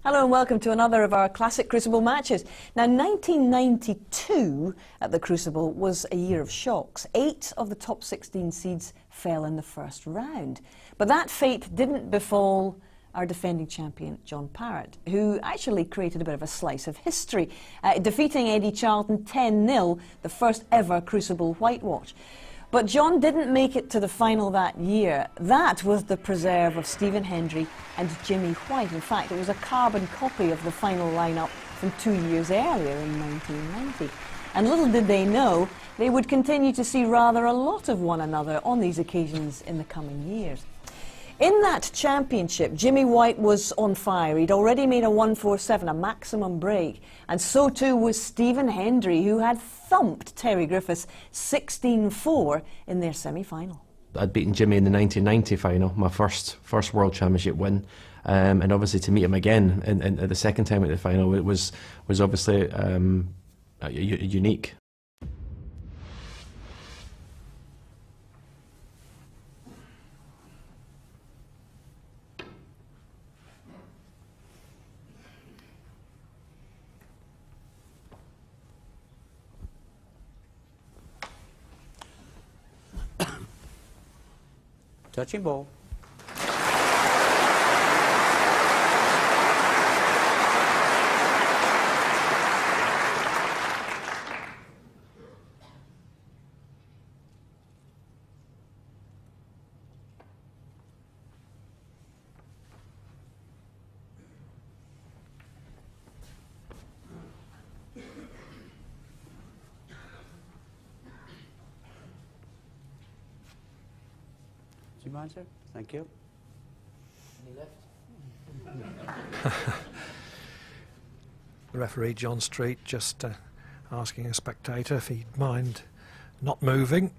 Hello and welcome to another of our classic Crucible matches. Now, 1992 at the Crucible was a year of shocks. 8 of the top 16 seeds fell in the first round. But that fate didn't befall our defending champion, John Parrott, who actually created a bit of a slice of history, defeating Eddie Charlton 10-0, the first ever Crucible whitewash. But John didn't make it to the final that year. That was the preserve of Stephen Hendry and Jimmy White. In fact, it was a carbon copy of the final lineup from 2 years earlier in 1990. And little did they know, they would continue to see rather a lot of one another on these occasions in the coming years. In that championship, Jimmy White was on fire. He'd already made a 1.47, a maximum break. And so too was Stephen Hendry, who had thumped Terry Griffiths 16-4 in their semi-final. I'd beaten Jimmy in the 1990 final, my first World Championship win. And obviously to meet him again in the second time at the final was obviously unique. Touching ball. Do you mind, sir? Thank you. Any left? The referee, John Street, just asking a spectator if he'd mind not moving.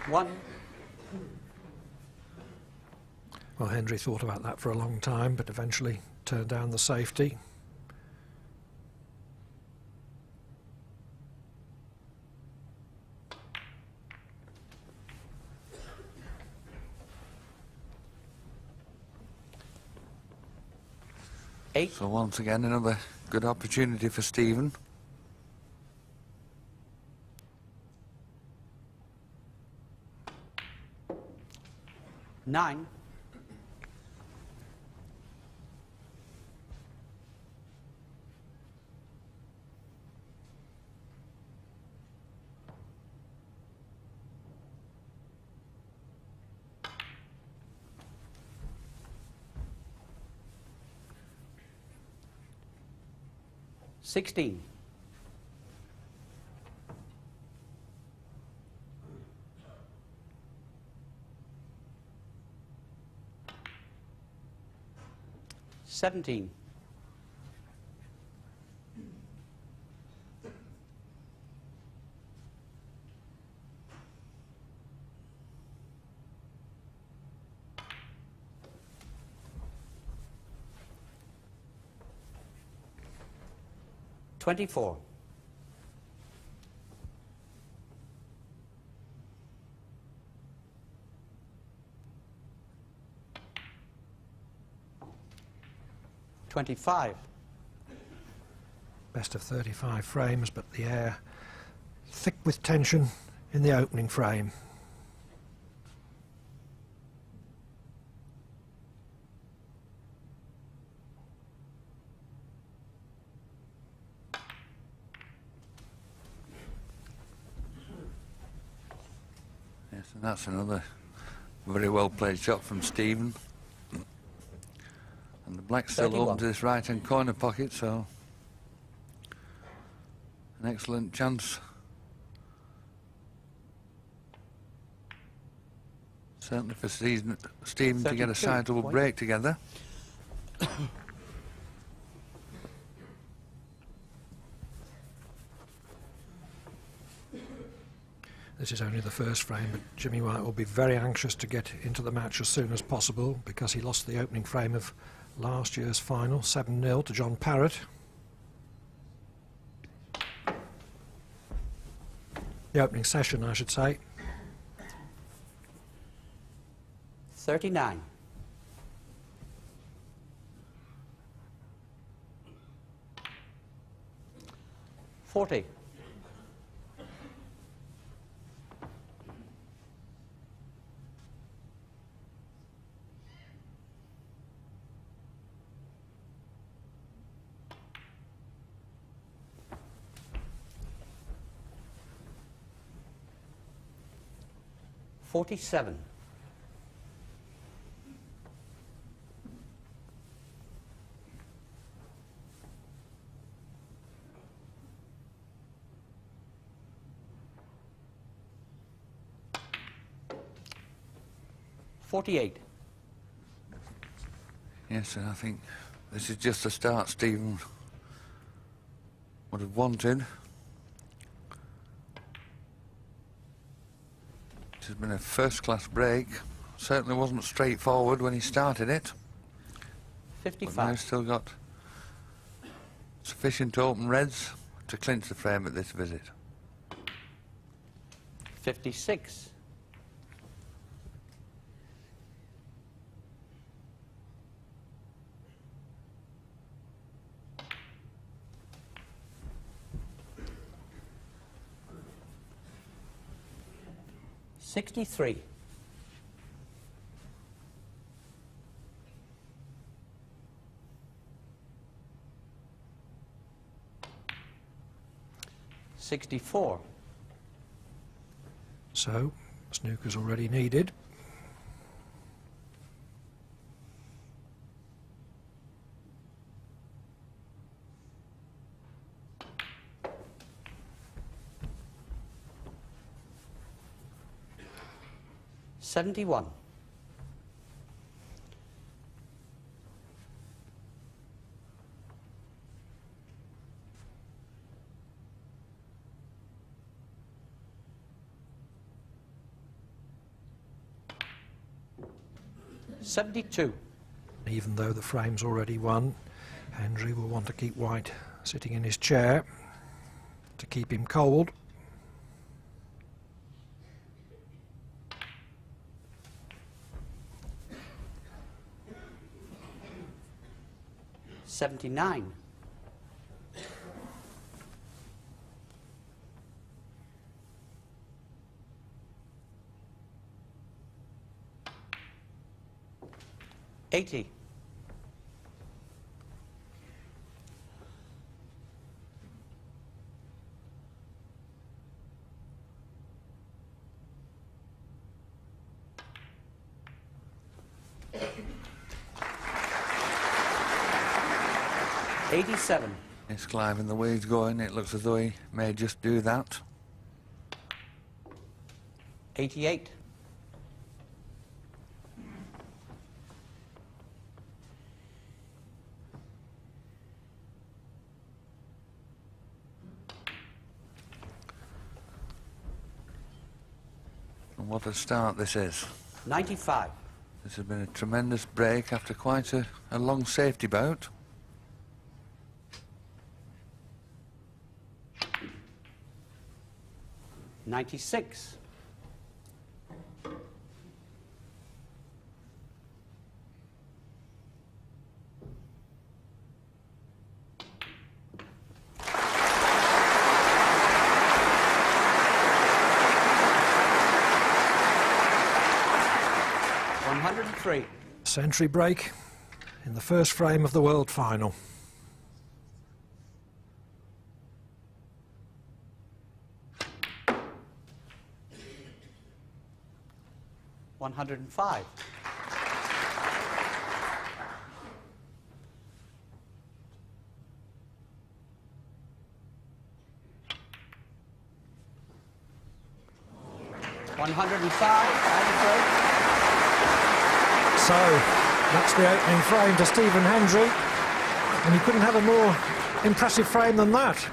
One. Well, Hendry thought about that for a long time, but eventually turned down the safety. Eight. So once again, another good opportunity for Stephen. 9. $16. 17. 24. 25. Best of 35 frames, but the air thick with tension in the opening frame. Yes, and that's another very well played shot from Stephen. And the black's still 31. open to this right hand corner pocket, so an excellent chance. Certainly for Stephen to get a 32 sizable point. break together. This is only the first frame, but Jimmy White will be very anxious to get into the match as soon as possible because he lost the opening frame of last year's final, 7-0 to John Parrott. The opening session, I should say. 39. $40. 47. 48. Yes, and I think this is just the start Stephen would have wanted. It has been a first-class break. Certainly wasn't straightforward when he started it. But now 55. he's still got sufficient open reds to clinch the frame at this visit. 56. 63. 64. So, snooker's already needed. $71. 72. Even though the frame's already won, Hendry will want to keep White sitting in his chair to keep him cold. $79. 80. 87. It's Clive, and the way he's going, it looks as though he may just do that. 88. 'And what a start this is. 95. This has been a tremendous break after quite a long safety bout. 96. 103. Century break in the first frame of the World Final. 105. So that's the opening frame to Stephen Hendry, and he couldn't have a more impressive frame than that.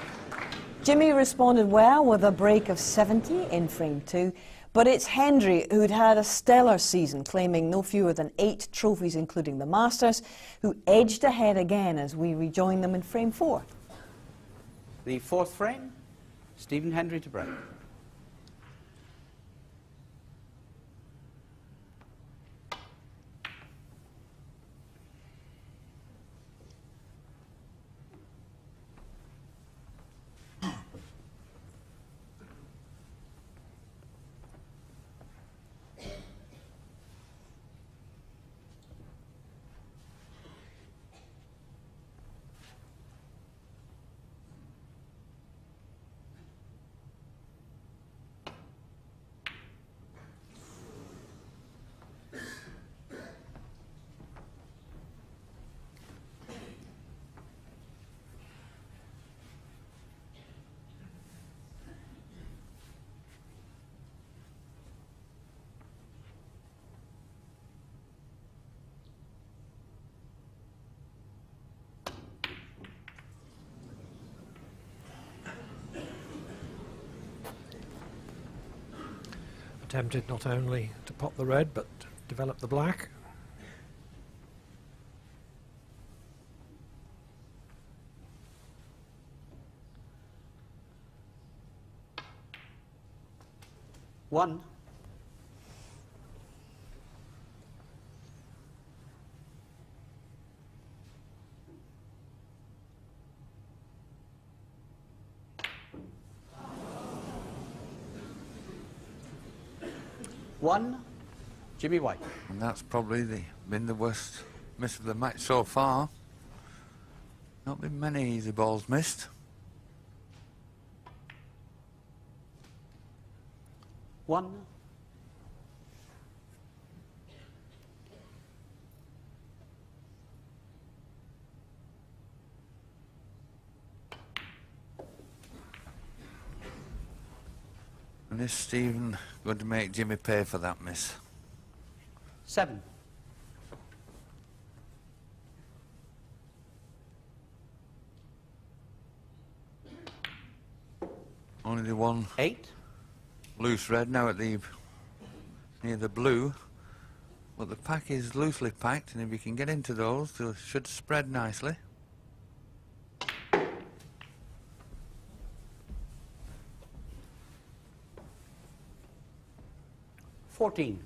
Jimmy responded well with a break of 70 in frame 2, but it's Hendry who'd had a stellar season, claiming no fewer than 8 trophies including the Masters, who edged ahead again as we rejoin them in frame 4. The fourth frame, Stephen Hendry to break. Attempted not only to pop the red, but develop the black. One. One, Jimmy White. And that's probably been the worst miss of the match so far. Not been many easy balls missed. One. And is Stephen going to make Jimmy pay for that miss? 7. Only the one 8. loose red now at the near the blue, but the pack is loosely packed, and if you can get into those, they should spread nicely. 14.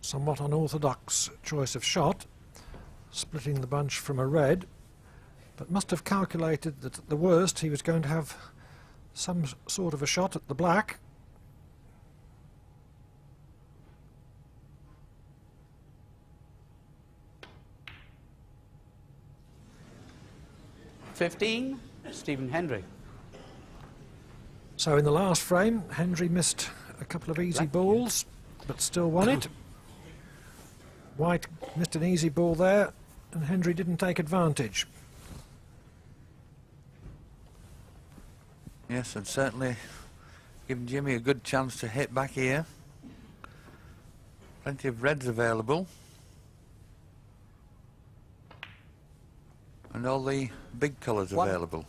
Somewhat unorthodox choice of shot, splitting the bunch from a red, but must have calculated that at the worst he was going to have some sort of a shot at the black. Stephen Hendry. So in the last frame, Hendry missed a couple of easy balls, but still won it. White missed an easy ball there, and Hendry didn't take advantage. Yes, and certainly given Jimmy a good chance to hit back here. Plenty of reds available. And all the big colours available.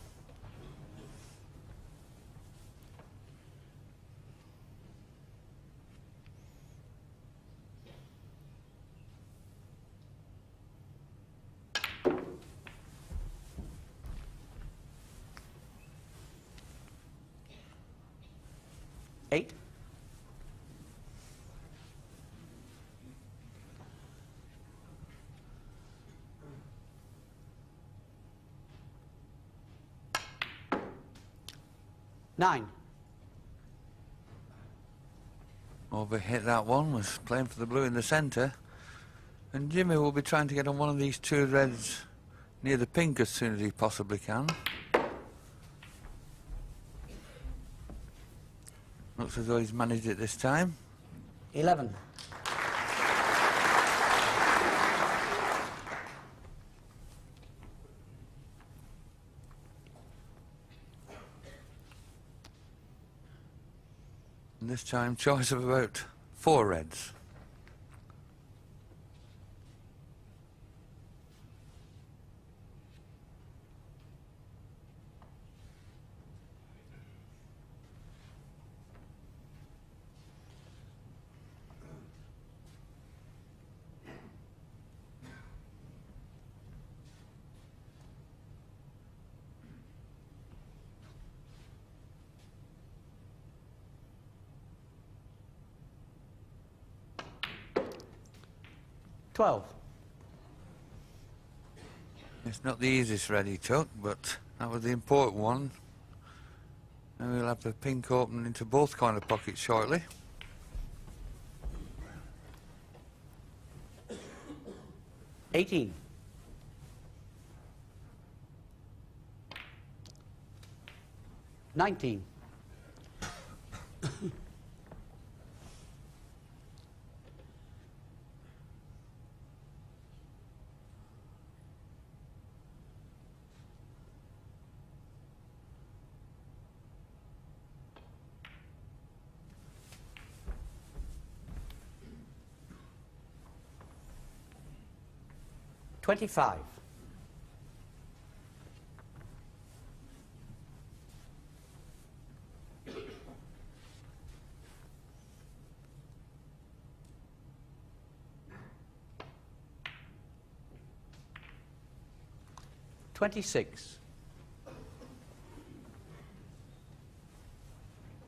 Eight. Nine. Overhit that one, was playing for the blue in the centre. And Jimmy will be trying to get on one of these two reds near the pink as soon as he possibly can. Looks as though he's managed it this time. 11. And this time, choice of about 4 reds. It's not the easiest red he took, but that was the important one. And we'll have the pink open into both corner pockets shortly. $18. 19. 25. 26.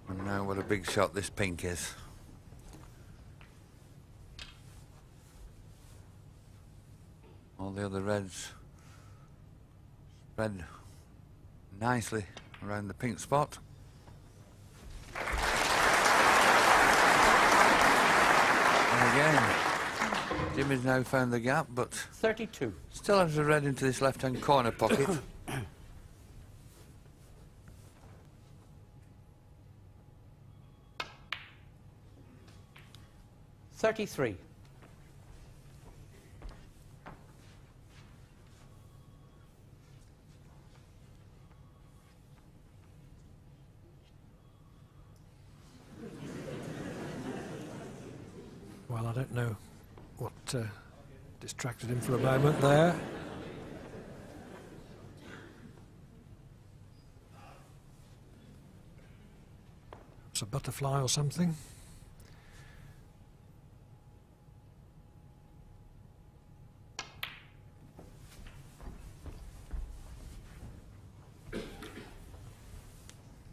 And now what a big shot this pink is. All the other reds spread nicely around the pink spot. And again, Jimmy's now found the gap, but 32. still has a red into this left-hand corner pocket. 33. 'Well, I don't know what distracted him for a moment there. It's a butterfly or something.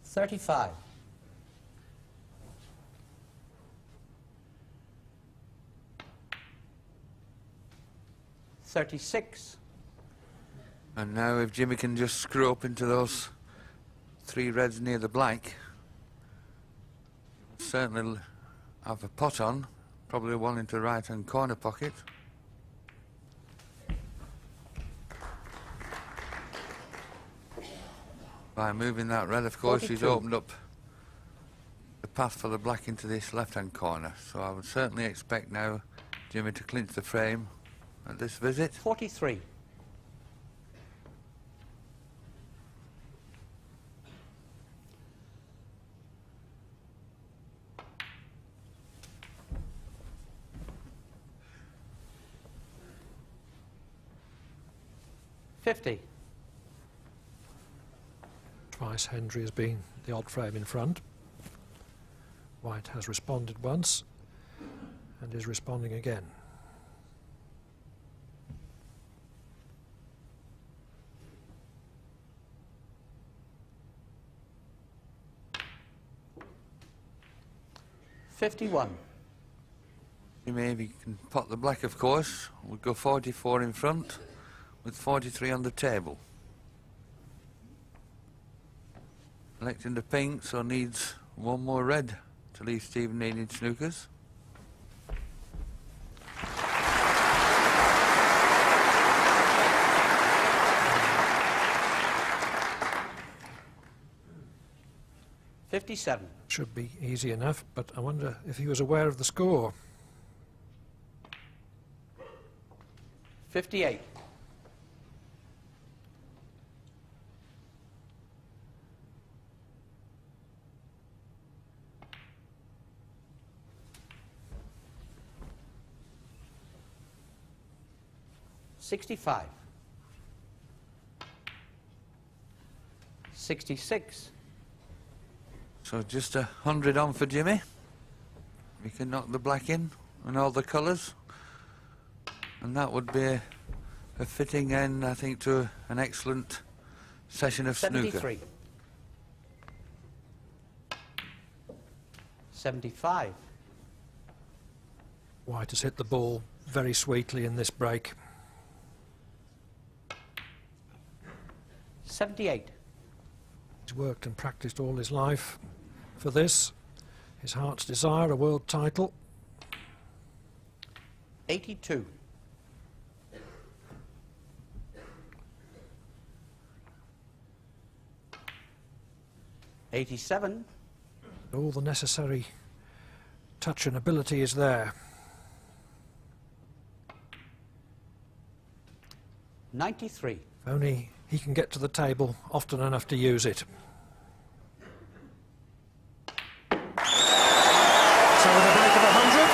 $35. 36. And now if Jimmy can just screw up into those 3 reds near the black, certainly have a pot on, probably one into the right-hand corner pocket. By moving that red, of course, 42. he's opened up the path for the black into this left-hand corner. So I would certainly expect now Jimmy to clinch the frame at this visit. 43. 50. Twice Hendry has been the odd frame in front. White has responded once and is responding again. $51. Jimmy, if he can pot the black, of course, would go 44 in front with 43 on the table. Electing the pink, so needs one more red to leave Stephen needing snookers. $57. Should be easy enough, but I wonder if he was aware of the score. $58. $65. 66. So just 100 on for Jimmy. We can knock the black in and all the colours. And that would be a fitting end, I think, to an excellent session of snooker. 73. 75. White has hit the ball very sweetly in this break. 78. He's worked and practiced all his life for this. His heart's desire, a world title. 82. 87. All the necessary touch and ability is there. 93. If only he can get to the table often enough to use it. So with a break of 100,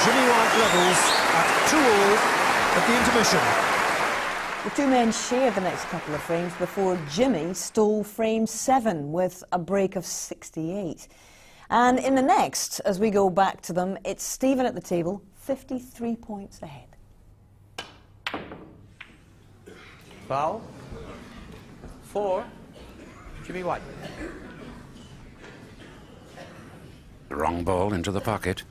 Jimmy White levels at 2-all at the intermission. The two men shared the next couple of frames before Jimmy stole frame 7 with a break of 68. And in the next, as we go back to them, it's Stephen at the table, 53 points ahead. Foul. 4. Jimmy White. The wrong ball into the pocket.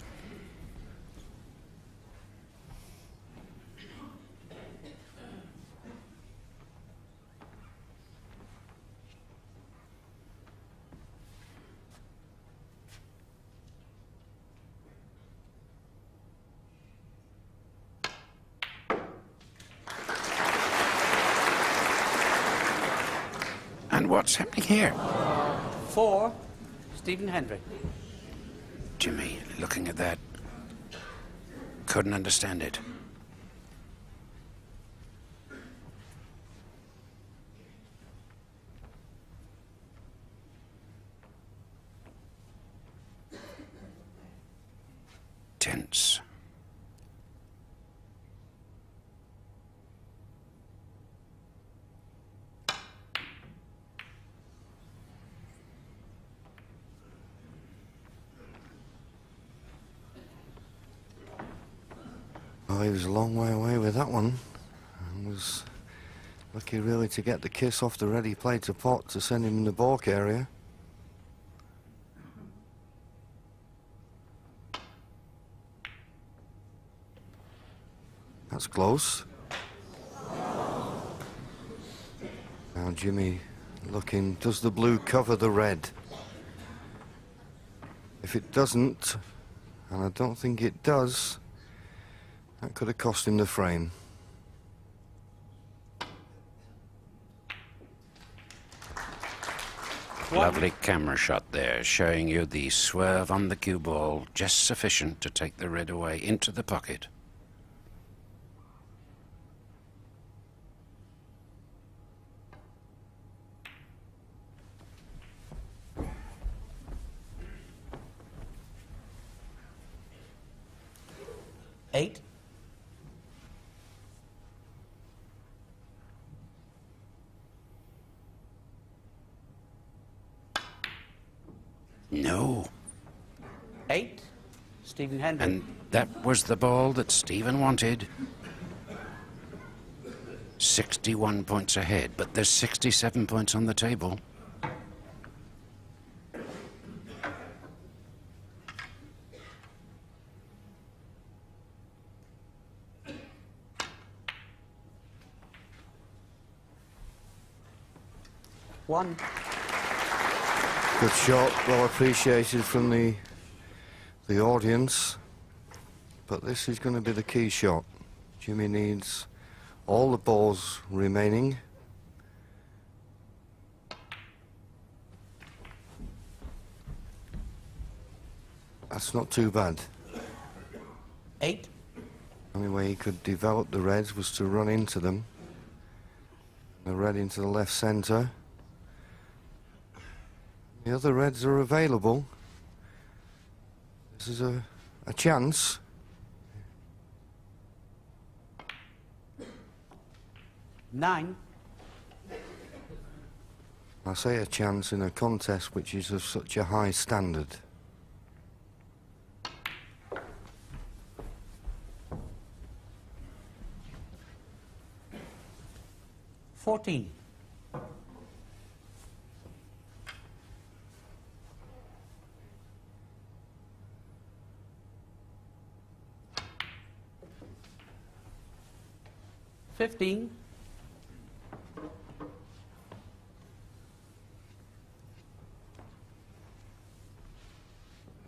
And what's happening here? 4. Stephen Hendry. Jimmy, looking at that, couldn't understand it. Tense. Well, he was a long way away with that one, and was lucky really to get the kiss off the ready play to pot to send him in the balk area. That's close. Now Jimmy looking, does the blue cover the red? If it doesn't, and I don't think it does, that could have cost him the frame. Lovely camera shot there, showing you the swerve on the cue ball, just sufficient to take the red away into the pocket. Eight. No. 8. Stephen Hendry. And that was the ball that Stephen wanted. 61 points ahead, but there's 67 points on the table. One. Good shot, well appreciated from the the audience, but this is going to be the key shot. Jimmy needs all the balls remaining. That's not too bad. 8. The only way he could develop the reds was to run into them. The red into the left centre. The other reds are available. This is a chance. Nine. I say a chance in a contest which is of such a high standard. $14. $15.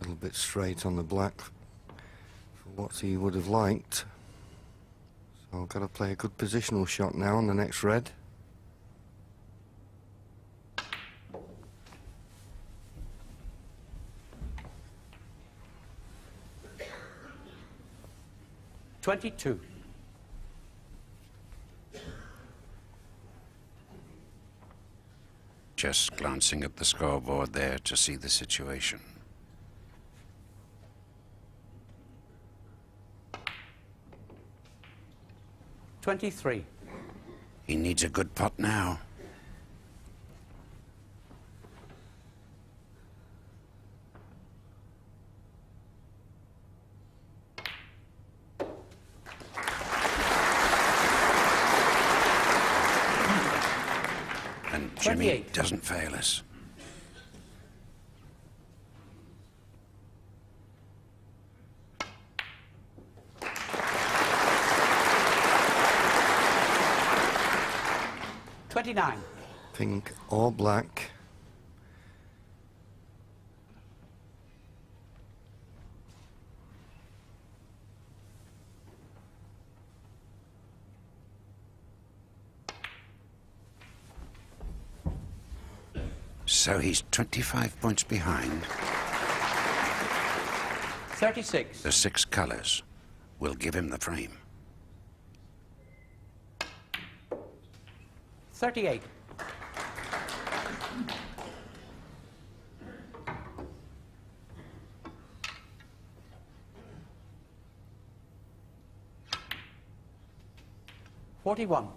A little bit straight on the black for what he would have liked. So I've got to play a good positional shot now on the next red. $22. Just glancing at the scoreboard there to see the situation. $23. He needs a good putt now. And Jimmy 28. doesn't fail us. $29. Pink or black. So he's 25 points behind. 36. The 6 colours will give him the frame. 38. $41.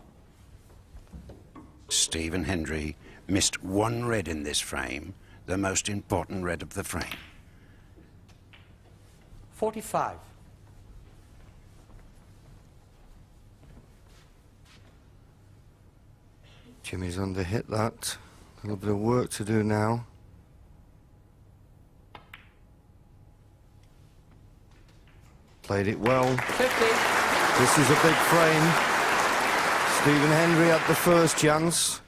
Stephen Hendry missed 1 red in this frame, the most important red of the frame. 45. Jimmy's under-hit that. A little bit of work to do now. Played it well. 50. This is a big frame. Stephen Hendry had the first chance.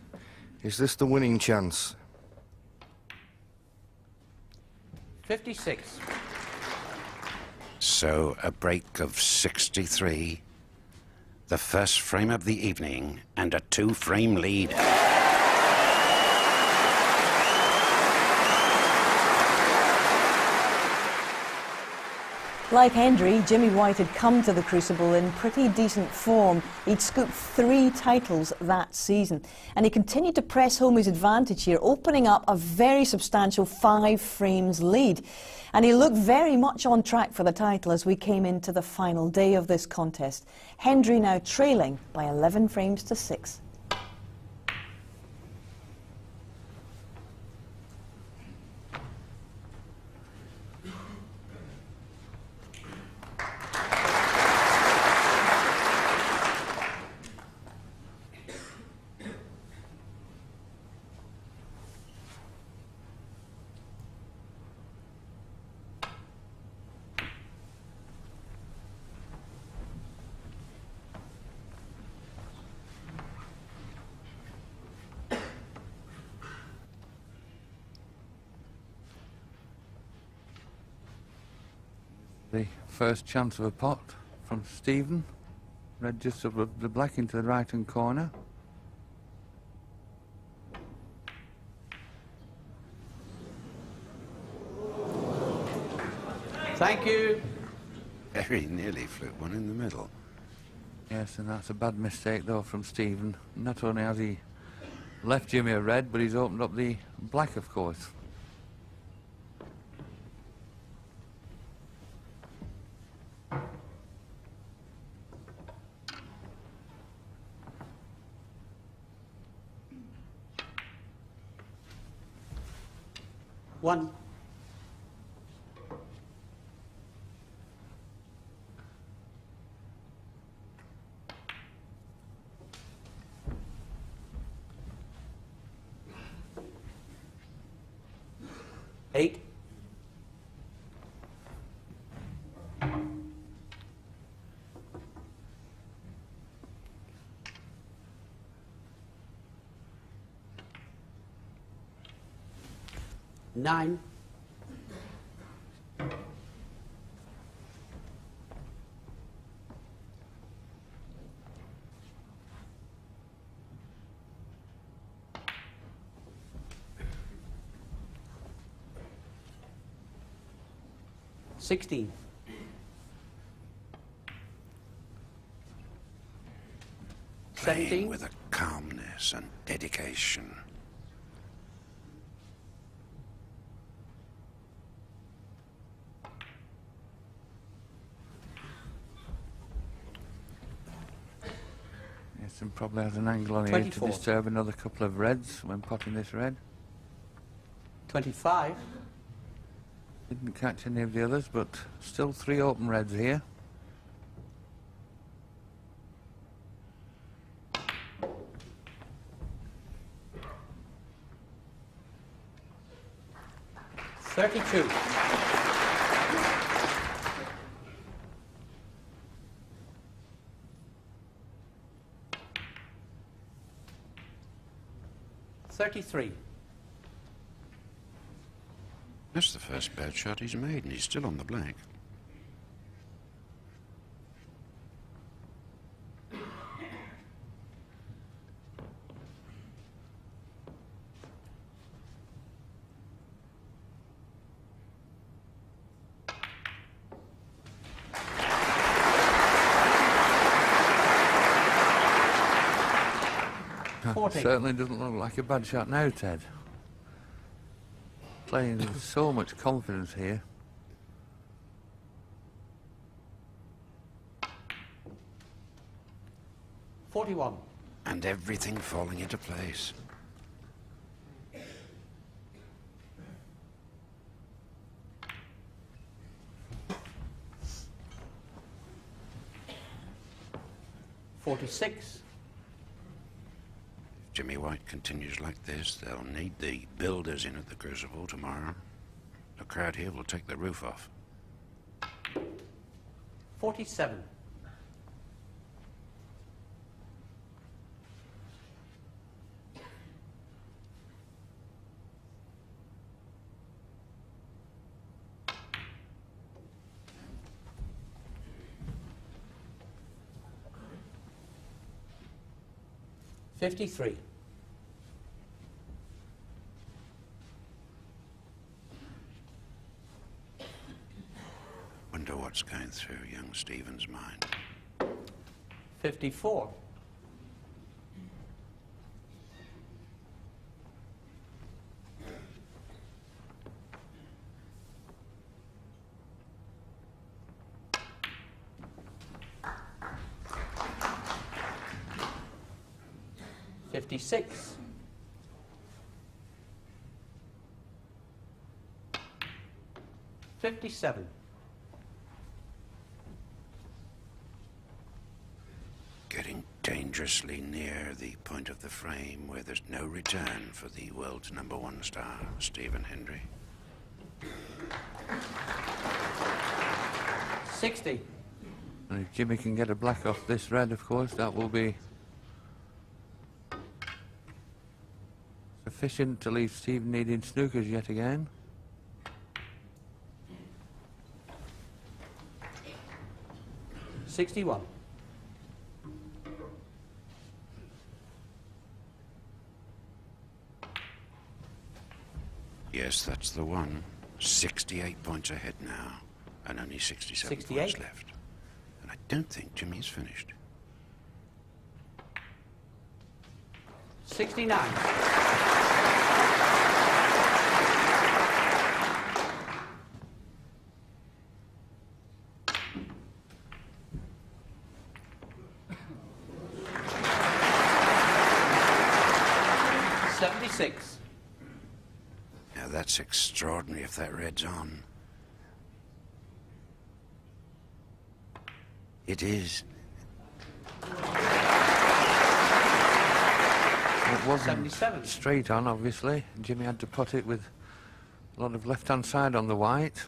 Is this the winning chance? 56. So a break of 63, the first frame of the evening, and a 2-frame lead. Like Hendry, Jimmy White had come to the Crucible in pretty decent form. He'd scooped 3 titles that season, and he continued to press home his advantage here, opening up a very substantial 5 frames lead. And he looked very much on track for the title as we came into the final day of this contest. Hendry now trailing by 11 frames to 6. The first chance of a pot from Stephen. Red just above the black into the right-hand corner. Thank you. Very nearly flew one in the middle. Yes, and that's a bad mistake though from Stephen. Not only has he left Jimmy a red, but he's opened up the black, of course. One. Eight. Nine. Sixteen. Playing 17. with a calmness and dedication. Yes, and probably has an angle on here to 24. disturb another couple of reds when potting this red. 25. Didn't catch any of the others, but still three open reds here. $32. $33. That's the first bad shot he's made, and he's still on the black. Certainly doesn't look like a bad shot now, Ted. Playing with so much confidence here. $41. And everything falling into place. $46. If Jimmy White continues like this, they'll need the builders in at the Crucible tomorrow. The crowd here will take the roof off. 47. $53. Wonder what's going through young Stephen's mind. 54. $56. $57. Getting dangerously near the point of the frame where there's no return for the world's #1 star, Stephen Hendry. 60. And if Jimmy can get a black off this red, of course, that will be sufficient to leave Stephen needing snookers yet again. 61. Yes, that's the one. 68 points ahead now, and only 67 points 68. left. And I don't think Jimmy's finished. 69. Now that's extraordinary if that red's on. It is. It wasn't 77. straight on, obviously. Jimmy had to put it with a lot of left-hand side on the white.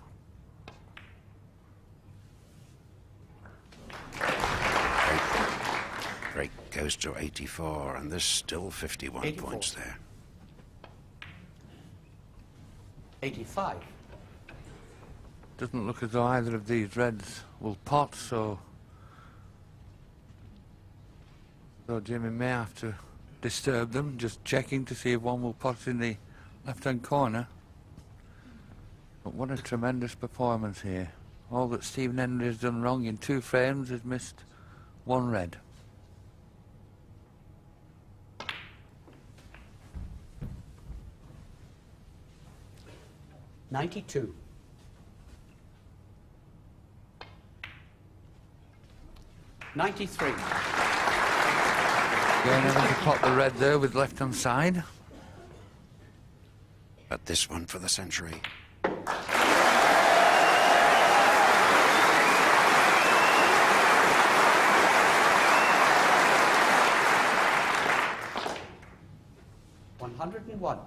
Break goes to 84, and there's still 51 84. points there. 85. Doesn't look as though either of these reds will pot, so Jimmy may have to disturb them, just checking to see if one will pot in the left-hand corner. But what a tremendous performance here. All that Stephen Hendry has done wrong in 2 frames has missed 1 red. $92. 93. Again, having to pot the red there with left-hand side. But this one for the century. $101.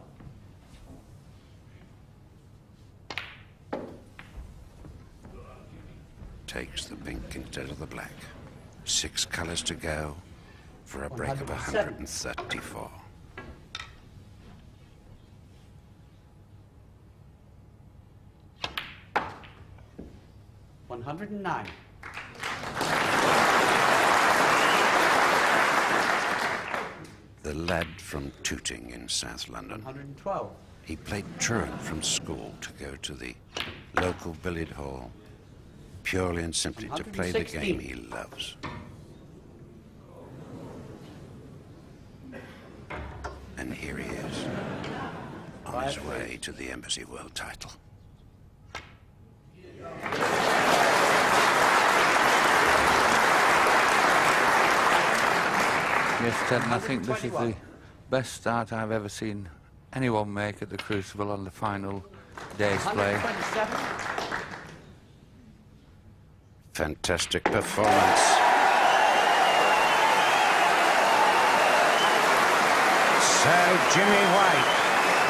Takes the pink instead of the black. 6 colours to go for a break of 107. 134. $109. The lad from Tooting in South London. 112. He played truant from school to go to the local billiard hall, purely and simply to play the 116. game he loves. And here he is, on his way to the Embassy World title. Yes, Ted, and I think this is the best start I've ever seen anyone make at the Crucible on the final day's play. 127. Fantastic performance. So Jimmy White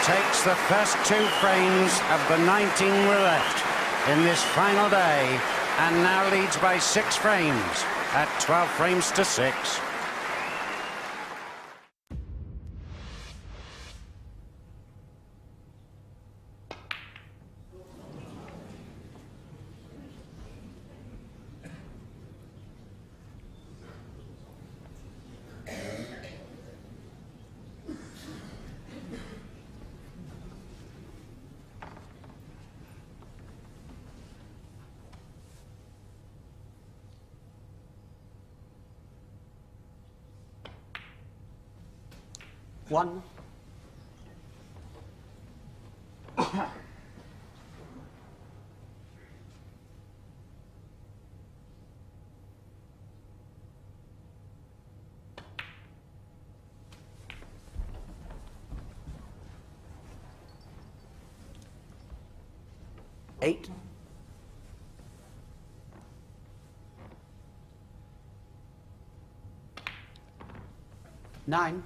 takes the first 2 frames of the 19 were left in this final day and now leads by 6 frames at 12 frames to 6. One. Eight. 9.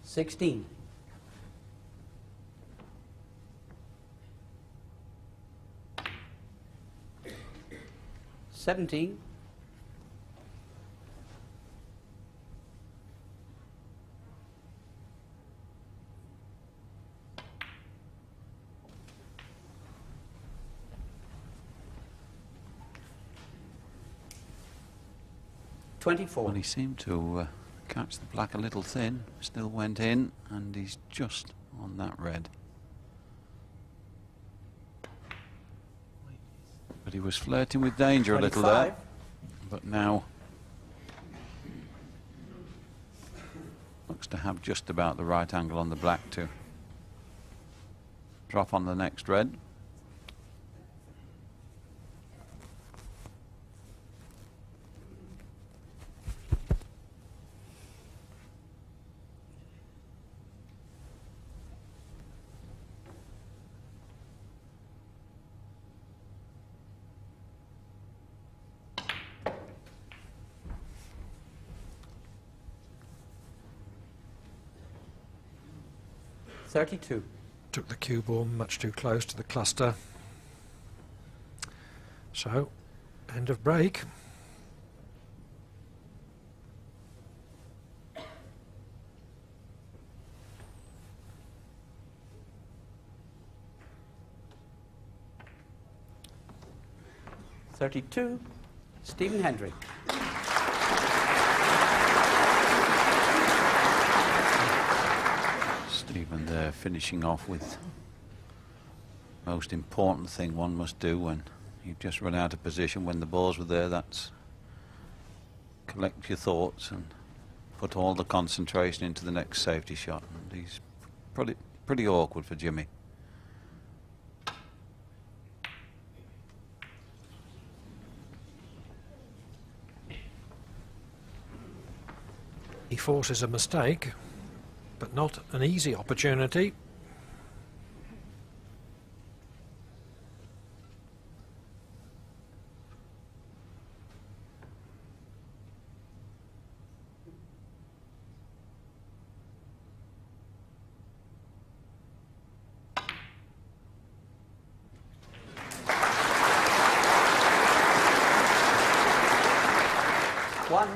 16. 17. 24. Well, he seemed to catch the black a little thin, still went in, and he's just on that red. But he was flirting with danger a little there. 25. But now looks to have just about the right angle on the black to drop on the next red. $32. Took the cue ball much too close to the cluster. So, end of break. $32. Stephen Hendry. Stephen there finishing off with most important thing one must do when you've just run out of position. When the balls were there, that's collect your thoughts and put all the concentration into the next safety shot. And he's pretty awkward for Jimmy. He forces a mistake, but not an easy opportunity. One.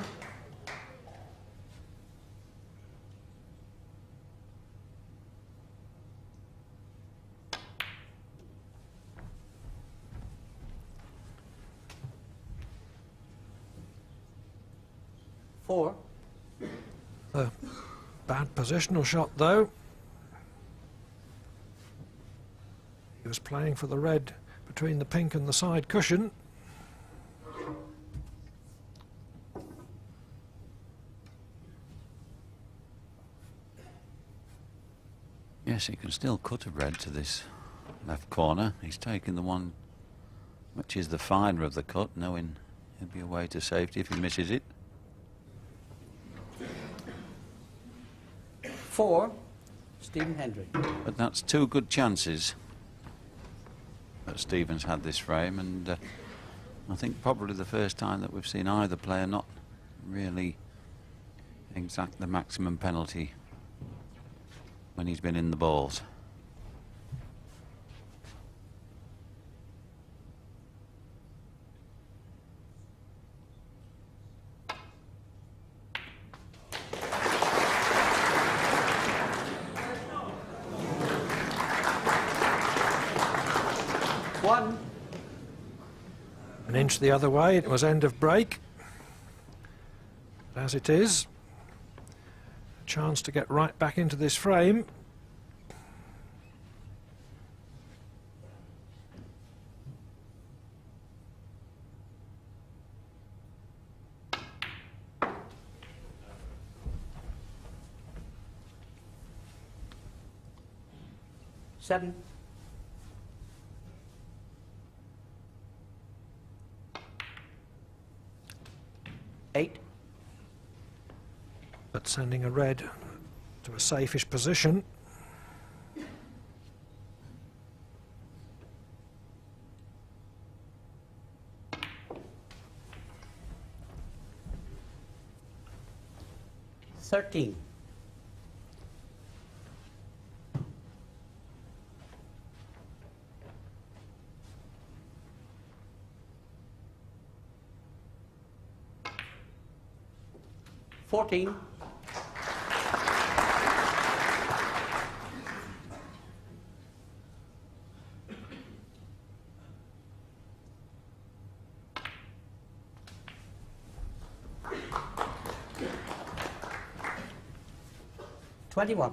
Four. A bad positional shot though. He was playing for the red between the pink and the side cushion. Yes, he can still cut a red to this left corner. He's taking the one which is the finer of the cut, knowing he'll be away to safety if he misses it. 4. Stephen Hendry. But that's two good chances that Stephen's had this frame, and I think probably the first time that we've seen either player not really exact the maximum penalty when he's been in the balls. One. An inch the other way, it was end of break. But as it is, a chance to get right back into this frame. Seven. 8. But sending a red to a safe-ish position. $13. $14. 21.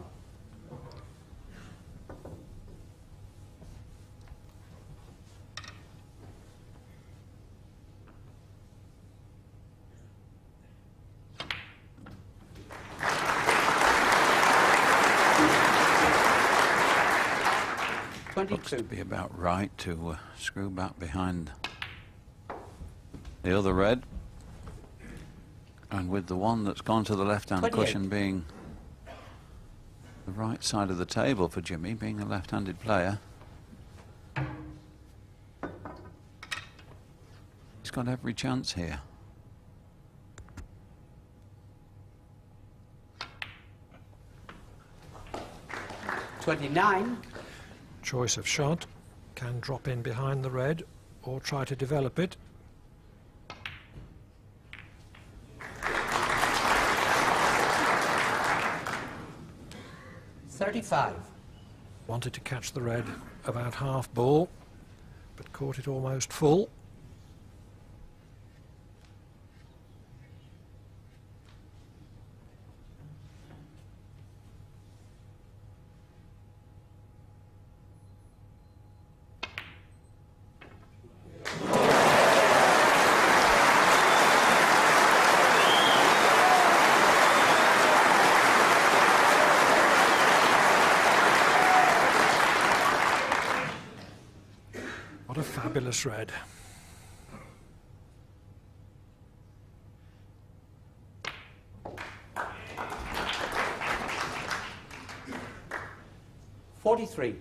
Looks to be about right to screw back behind the other red. And with the one that's gone to the left-hand 28. cushion being the right side of the table for Jimmy, being a left-handed player, he's got every chance here. $29. Choice of shot. Can drop in behind the red or try to develop it. $35. Wanted to catch the red about half ball, but caught it almost full. What a fabulous red. $43.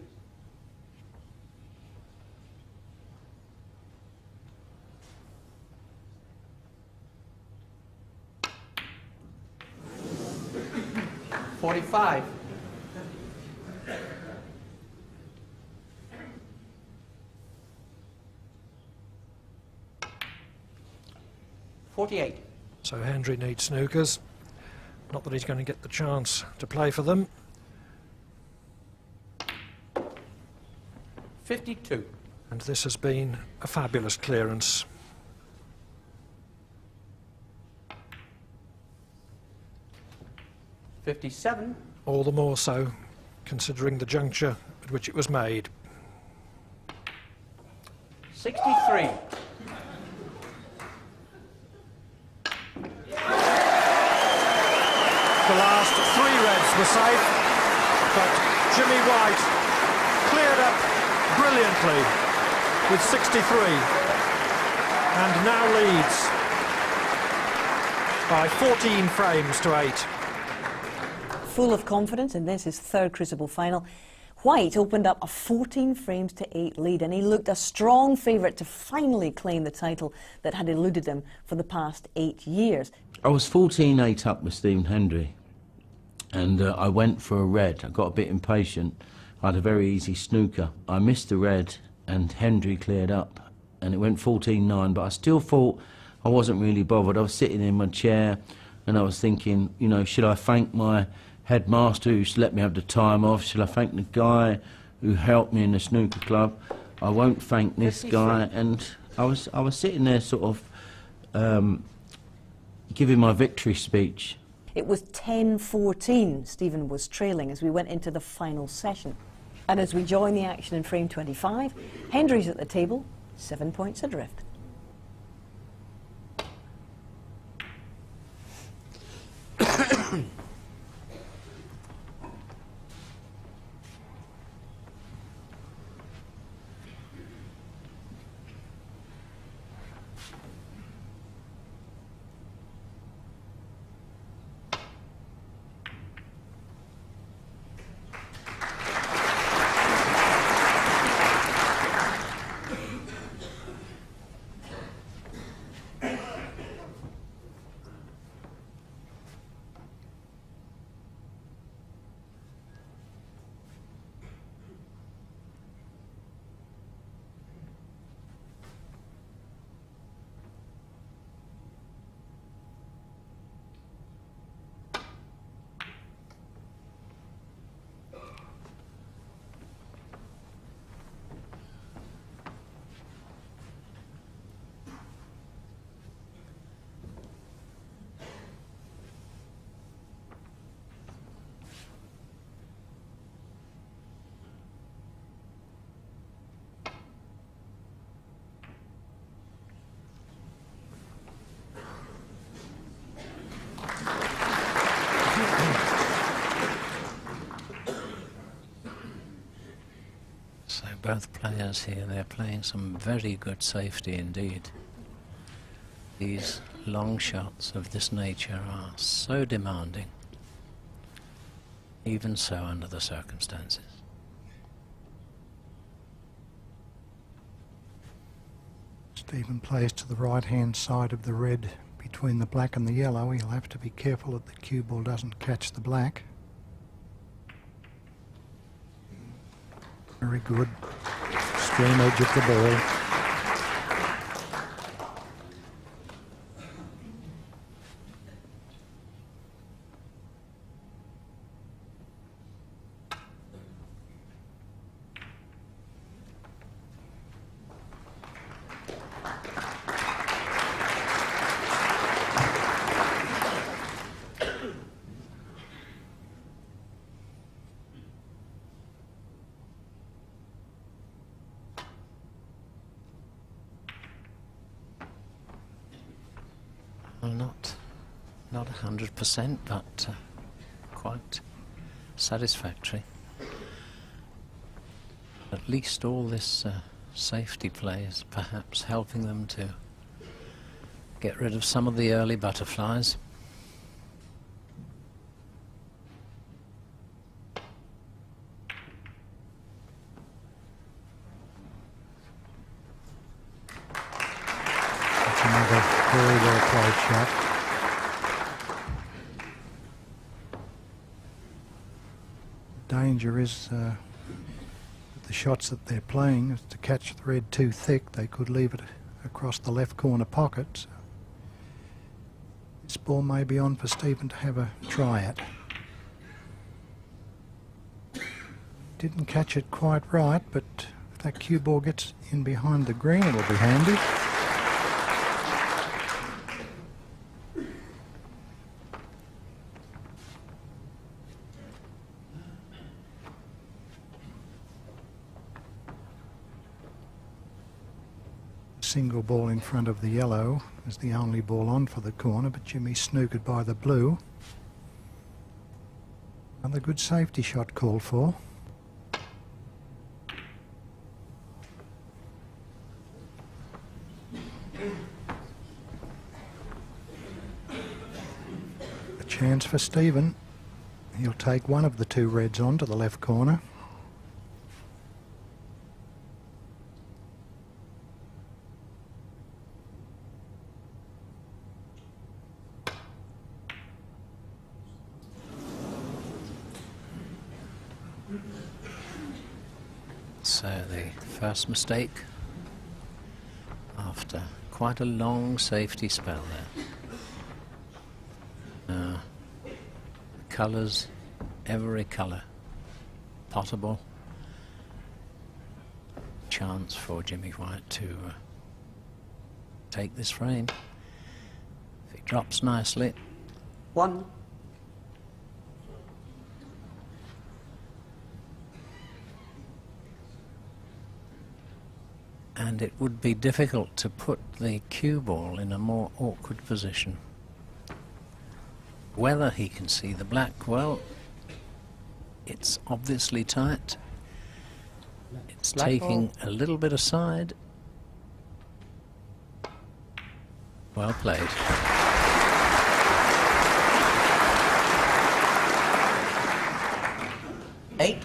$45. $48. So Hendry needs snookers. Not that he's going to get the chance to play for them. 52. And this has been a fabulous clearance. $57. All the more so, considering the juncture at which it was made. 63. The last three reds were safe, but Jimmy White cleared up brilliantly with 63 and now leads by 14 frames to 8. Full of confidence in this, his third Crucible final, White opened up a 14 frames to 8 lead, and he looked a strong favourite to finally claim the title that had eluded him for the past 8 years. I was 14-8 up with Stephen Hendry, and I went for a red. I got a bit impatient. I had a very easy snooker. I missed the red, and Hendry cleared up, and it went 14-9, but I still thought I wasn't really bothered. I was sitting in my chair, and I was thinking, you know, should I thank my headmaster who's let me have the time off? Should I thank the guy who helped me in the snooker club? I won't thank this guy. And I was sitting there sort of giving my victory speech. It was 10-14 Stephen was trailing as we went into the final session. And as we join the action in frame 25, Hendry's at the table, 7 points adrift. both players here, they're playing some very good safety indeed. These long shots of this nature are so demanding, even so under the circumstances. Stephen plays to the right-hand side of the red between the black and the yellow. He'll have to be careful that the cue ball doesn't catch the black. Very good. Extreme edge of the ball. Well, not 100%, but quite satisfactory. At least all this safety play is perhaps helping them to get rid of some of the early butterflies. Another very well played shot. Danger is the shots that they're playing is to catch the red too thick. They could leave it across the left corner pocket. So this ball may be on for Stephen to have a try at. Didn't catch it quite right, but if that cue ball gets in behind the green, it'll be handy. Single ball in front of the yellow is the only ball on for the corner, but Jimmy snookered by the blue. Another good safety shot called for. A chance for Stephen. He'll take one of the two reds on to the left corner. So the first mistake after quite a long safety spell there. Colours, every colour possible. Chance for Jimmy White to take this frame. If he drops nicely. 1. And it would be difficult to put the cue ball in a more awkward position. Whether he can see the black, well, it's obviously tight. It's Black taking ball. a little bit aside. Well played. Eight.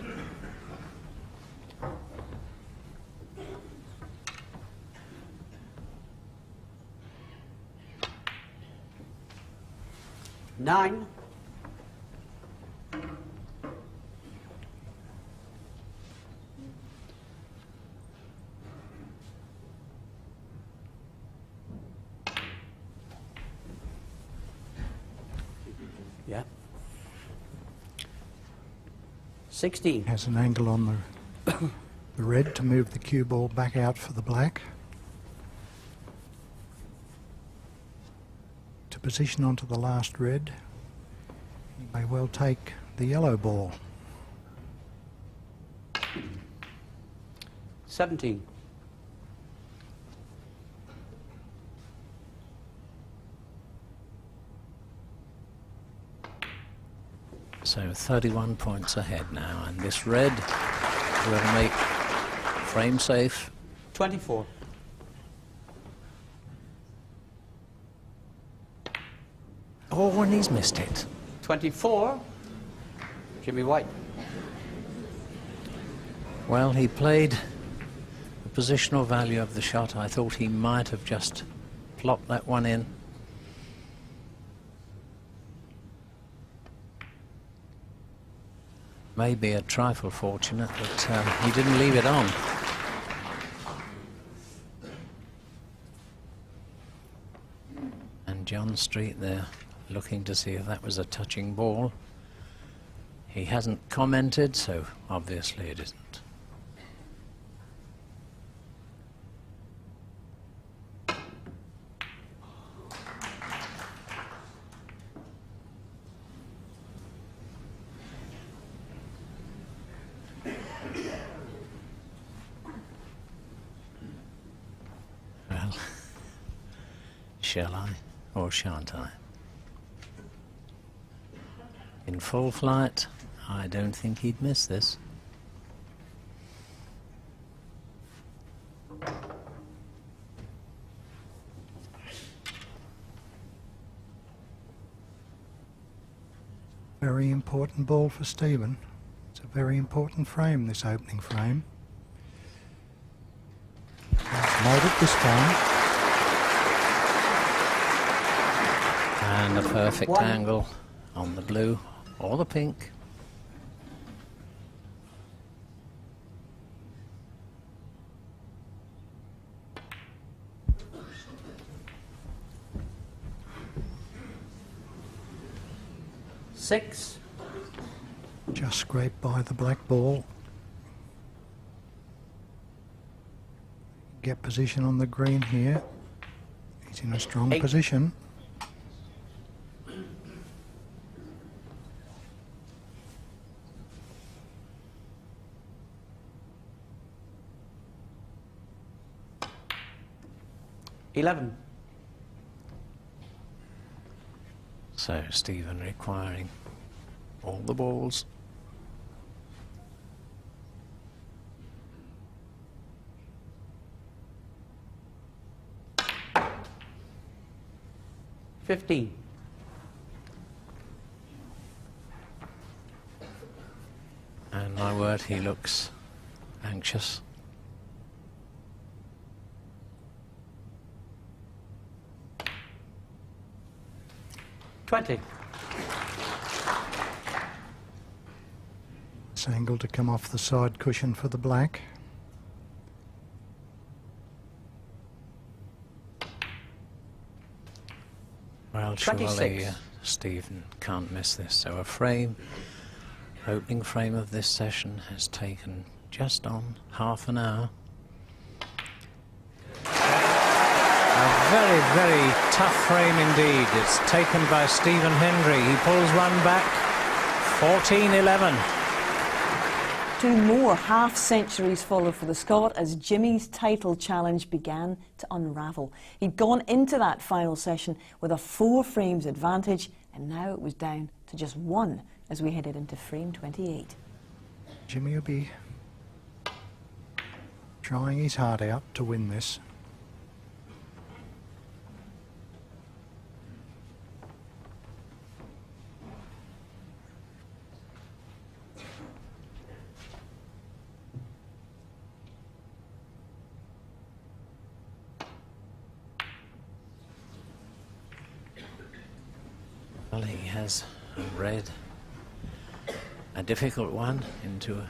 Nine. Yeah. 16. Has an angle on the red to move the cue ball back out for the black. To position onto the last red, he may well take the yellow ball. 17. So 31 points ahead now, and this red will make Frame safe. 24. Oh, and he's missed it. 24. Jimmy White. Well, he played the positional value of the shot. I thought he might have just plopped that one in. Maybe a trifle fortunate that he didn't leave it on. And John Street there looking to see if that was a touching ball. He hasn't commented, so obviously it isn't. Well, shall I or shan't I? In full flight, I don't think he'd miss this. Very important ball for Stephen. It's a very important frame, this opening frame. He's made it this time. And a perfect angle on the blue or the pink. Six. Just scraped by the black ball. Get position on the green here. He's in a strong position. $11. So Stephen requiring all the balls. $15. And my word, he looks anxious. $20. This angle to come off the side cushion for the black. Well, 26. surely Stephen can't miss this. So a frame, opening frame of this session has taken just on half an hour. A very, very tough frame indeed. It's taken by Stephen Hendry. He pulls one back, 14-11. Two more half-centuries followed for the Scot as Jimmy's title challenge began to unravel. He'd gone into that final session with a 4 frames advantage, and now it was down to just 1 as we headed into frame 28. Jimmy will be trying his heart out to win this. Well, he has read a difficult one into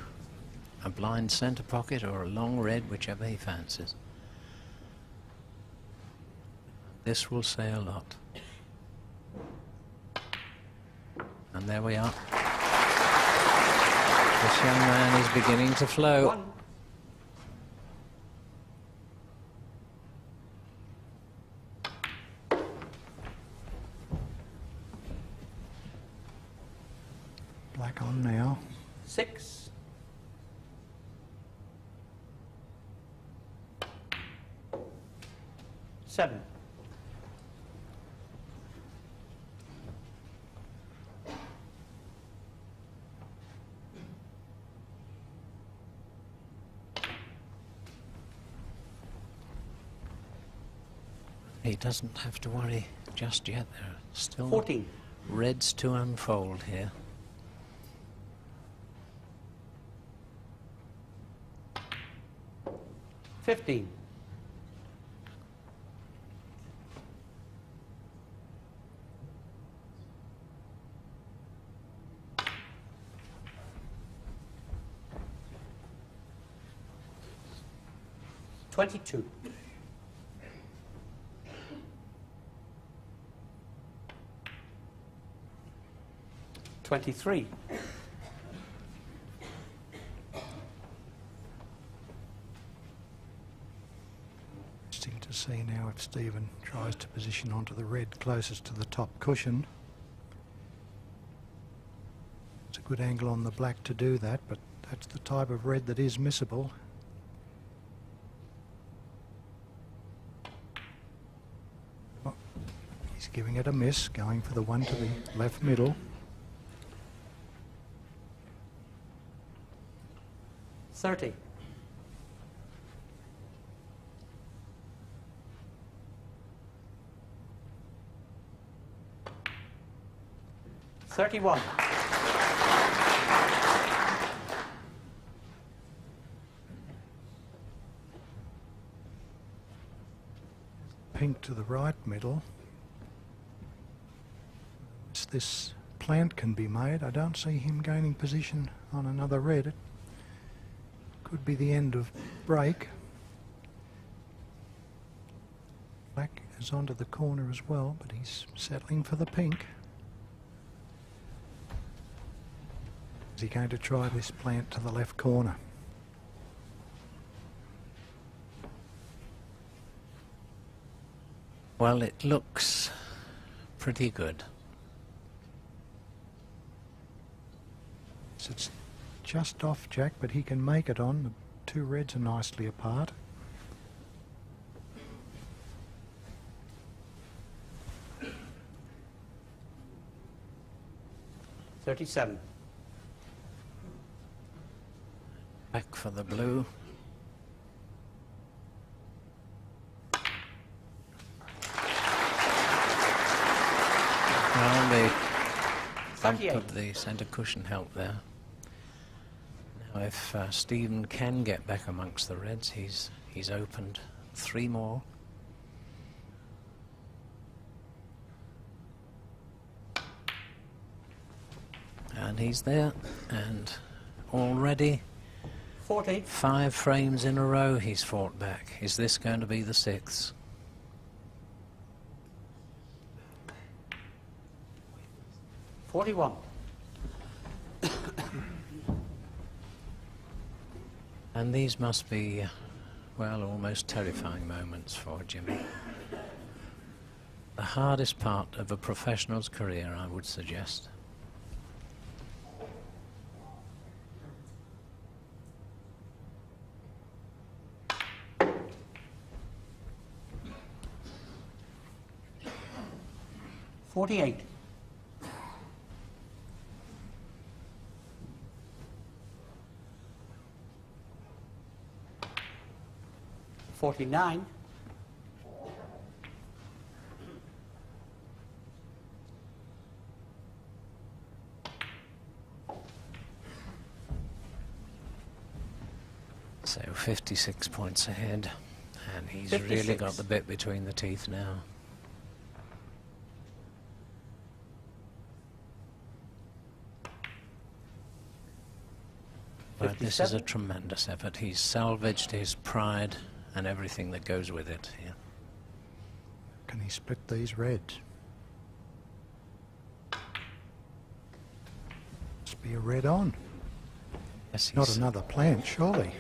a blind centre pocket or a long red, whichever he fancies. This will say a lot. And there we are. This young man is beginning to flow. Black on now. 6. $7. He doesn't have to worry just yet. There are still 14. reds to unfold here. $15. $22. $23. Interesting to see now if Stephen tries to position onto the red closest to the top cushion. It's a good angle on the black to do that, but that's the type of red that is missable. Oh, he's giving it a miss, going for the one to the left middle. 30. $31. Pink to the right middle. As this plant can be made, I don't see him gaining position on another red. It could be the end of break. Black is onto the corner as well, but he's settling for the pink. Is he going to try this plant to the left corner? Well, it looks pretty good. So it's just off Jack, but he can make it on. The two reds are nicely apart. $37. Back for the blue. Well, the bump of the centre cushion helped there. Now, if Stephen can get back amongst the reds, he's opened 3 more. And he's there, and already 40. 5 frames in a row he's fought back. Is this going to be the 6th? $41. And these must be, well, almost terrifying moments for Jimmy. The hardest part of a professional's career, I would suggest. $48. $49. So 56 points ahead, and he's 56. really got the bit between the teeth now. But this is a tremendous effort. He's salvaged his pride and everything that goes with it here. Can he split these reds? Must be a red on. Yes, Not another plant, surely.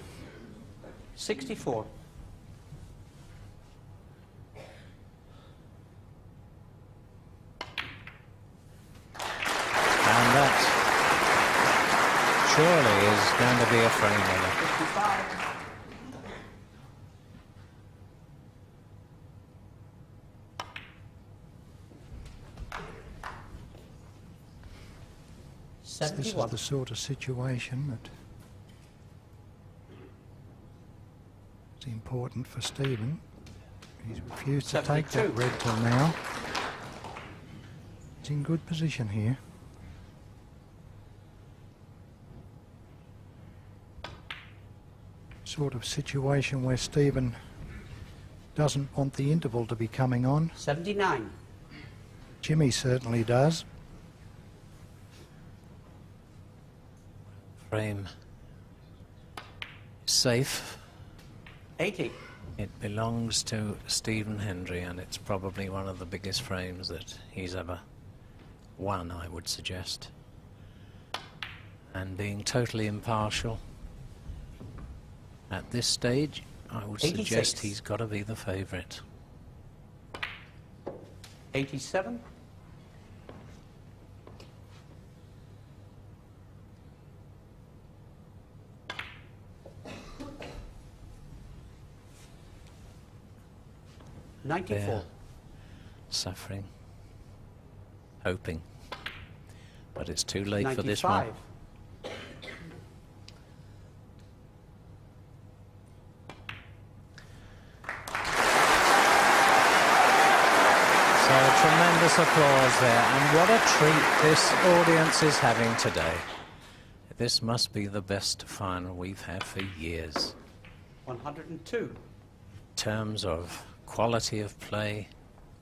64. And that surely is going to be a frame winner. 55. This is the sort of situation that is important for Stephen. He's refused to take that 72. red till now. He's in good position here. Sort of situation where Stephen doesn't want the interval to be coming on. 79. Jimmy certainly does. Frame safe. 80. It belongs to Stephen Hendry, and it's probably one of the biggest frames that he's ever won, I would suggest. And being totally impartial at this stage, I would 86. suggest he's got to be the favourite. 87. They're 94. suffering, hoping, but it's too late for this one. 95. So tremendous applause there, and what a treat this audience is having today. This must be the best final we've had for years. 102. In terms of quality of play,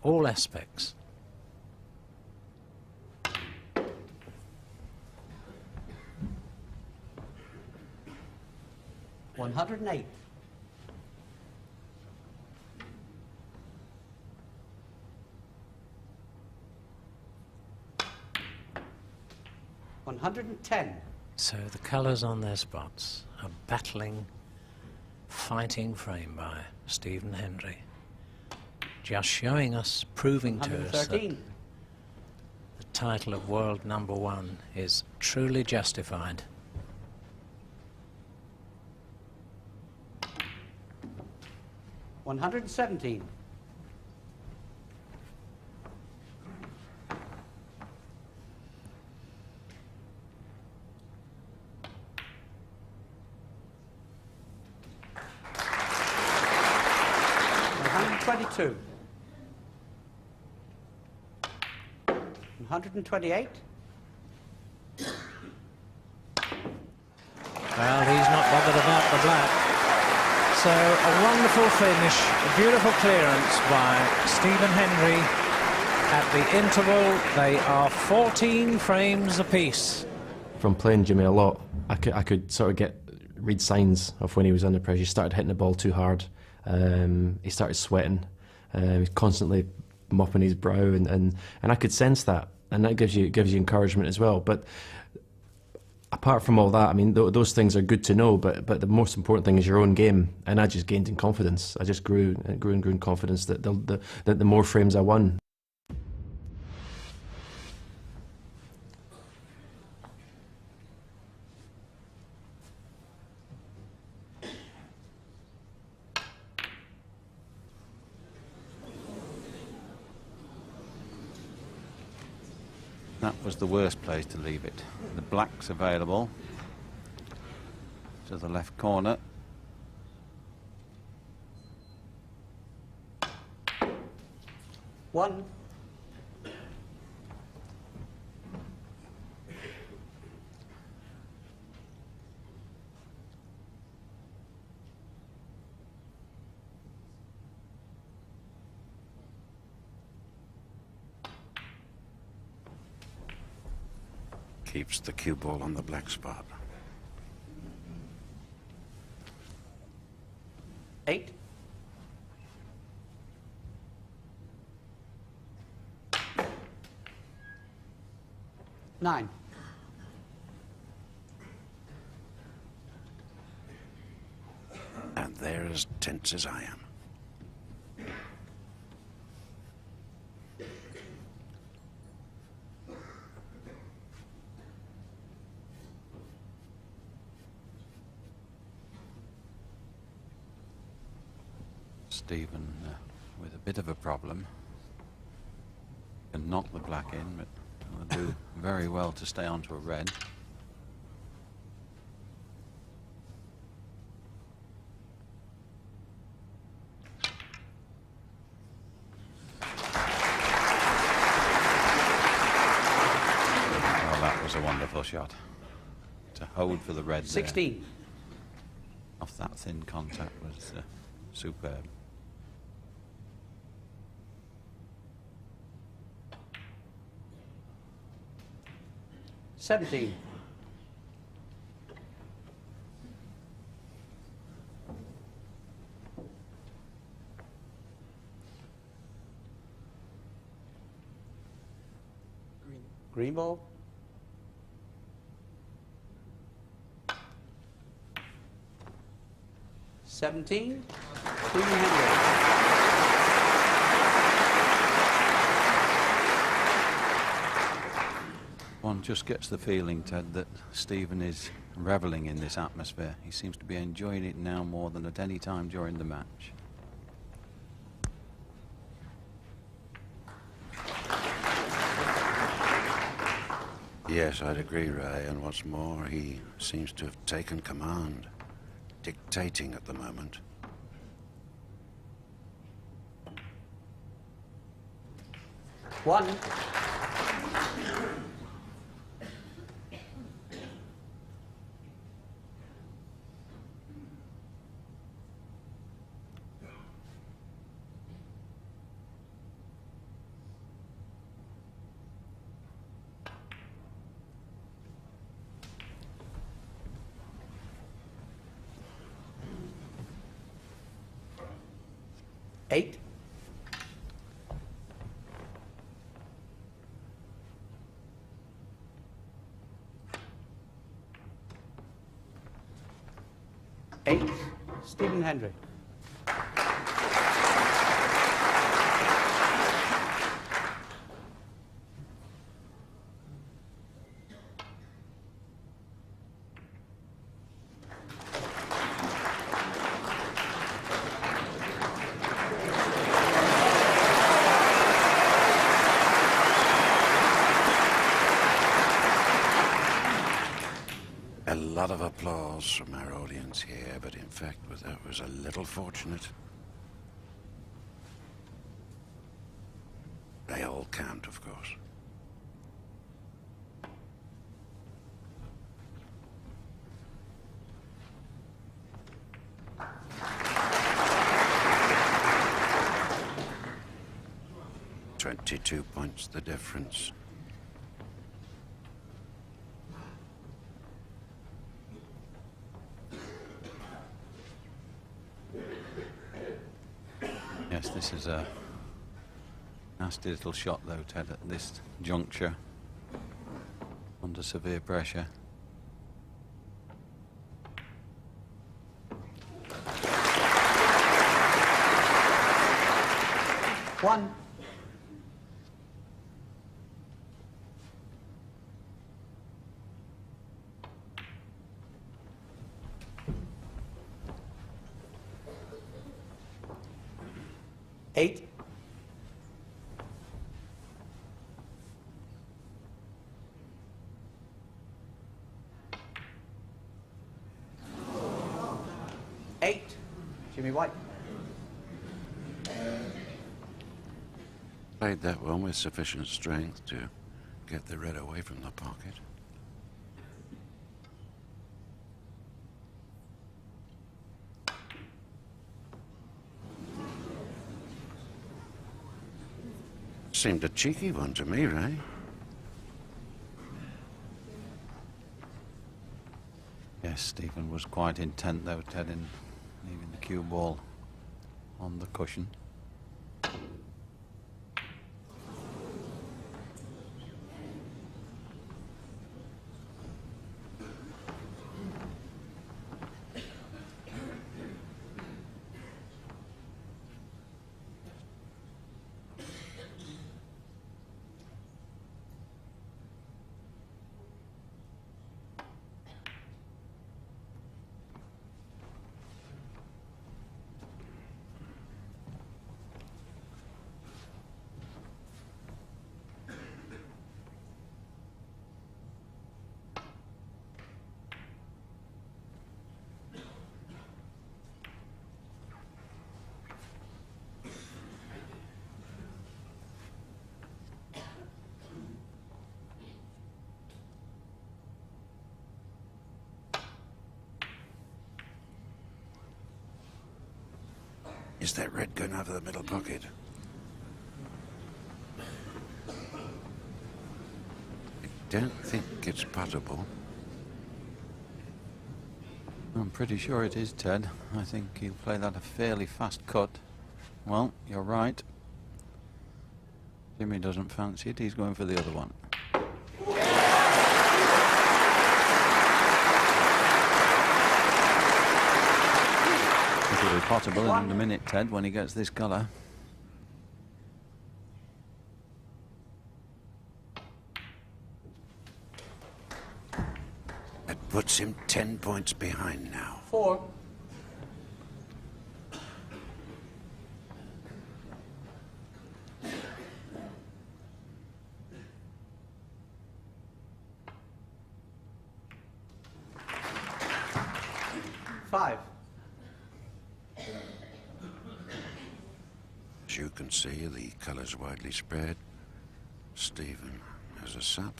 all aspects. 108. 110. So the colours on their spots, a battling, fighting frame by Stephen Hendry. Just showing us, proving to us that 113. the title of world #1 is truly justified. 117. 122. 128. Well, he's not bothered about the black. So a wonderful finish, a beautiful clearance by Stephen Hendry. At the interval, they are 14 frames apiece. From playing Jimmy a lot, I could sort of read signs of when he was under pressure. He started hitting the ball too hard. He started sweating. He was constantly mopping his brow, and I could sense that, and that gives you encouragement as well. But apart from all that, I mean, those things are good to know. But the most important thing is your own game, and I just gained in confidence. I just grew in confidence that the more frames I won. That was the worst place to leave it. The black's available to the left corner. One. Keeps the cue ball on the black spot. 8. 9. And they're as tense as I am. Stephen with a bit of a problem. Can knock the black in, but will do very well to stay onto a red. shot. To hold for the red there. 16. Off that thin contact was superb. $17. Green ball. $17. Stephen Hendry. One just gets the feeling, Ted, that Stephen is revelling in this atmosphere. He seems to be enjoying it now more than at any time during the match. Yes, I'd agree, Ray, and what's more, he seems to have taken command, dictating at the moment. One. Eight. Eight. Stephen Hendry. A lot of applause from our audience here, but in fact, that was a little fortunate. They all count, of course. "22 points the difference. Yes, this is a nasty little shot, though, Ted, at this juncture, under severe pressure. One. Eight. Eight. Jimmy White. Played that one with sufficient strength to get the red away from the pocket. Seemed a cheeky one to me, Ray. Yes, Stephen was quite intent, though, Ted, in leaving the cue ball on the cushion. Is that red going over the middle pocket? I don't think it's puttable. I'm pretty sure it is, Ted. I think he'll play that a fairly fast cut. Well, you're right. Jimmy doesn't fancy it. He's going for the other one. It'll be potable in a minute, Ted, when he gets this colour. That puts him 10 points behind now. 4. Five. As you can see, the colours widely spread. Stephen has a sup.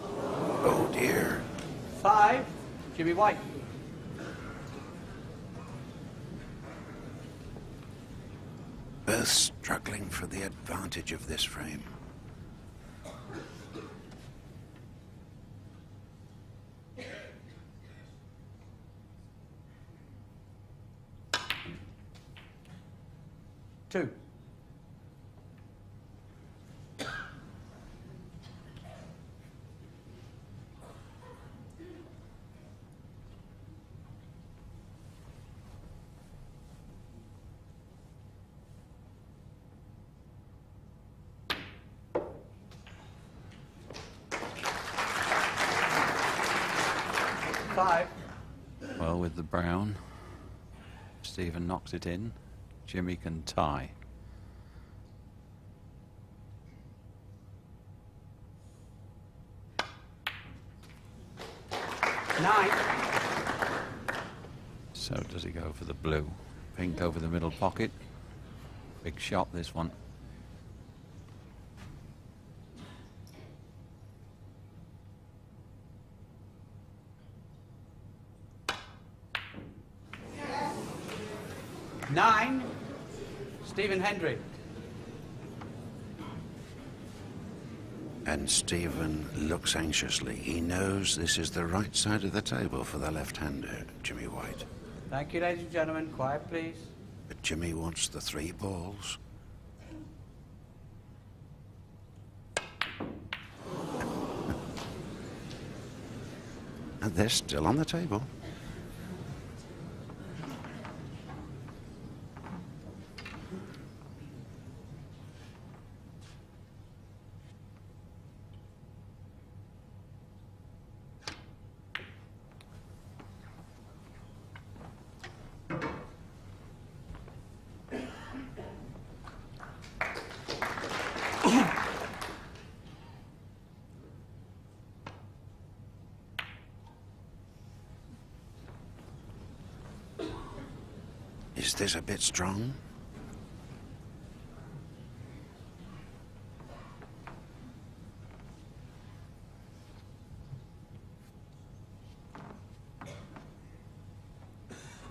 Oh dear. 5. Jimmy White. Both struggling for the advantage of this frame. Two. Five. Well, with the brown, Stephen knocks it in. Jimmy can tie. Nine. So does he go for the blue? Pink over the middle pocket. Big shot, this one. Nine. Stephen Hendry. And Stephen looks anxiously. He knows this is the right side of the table for the left-hander, Jimmy White. Thank you, ladies and gentlemen. Quiet, please. But Jimmy wants the 3 balls. And they're still on the table. Is this a bit strong?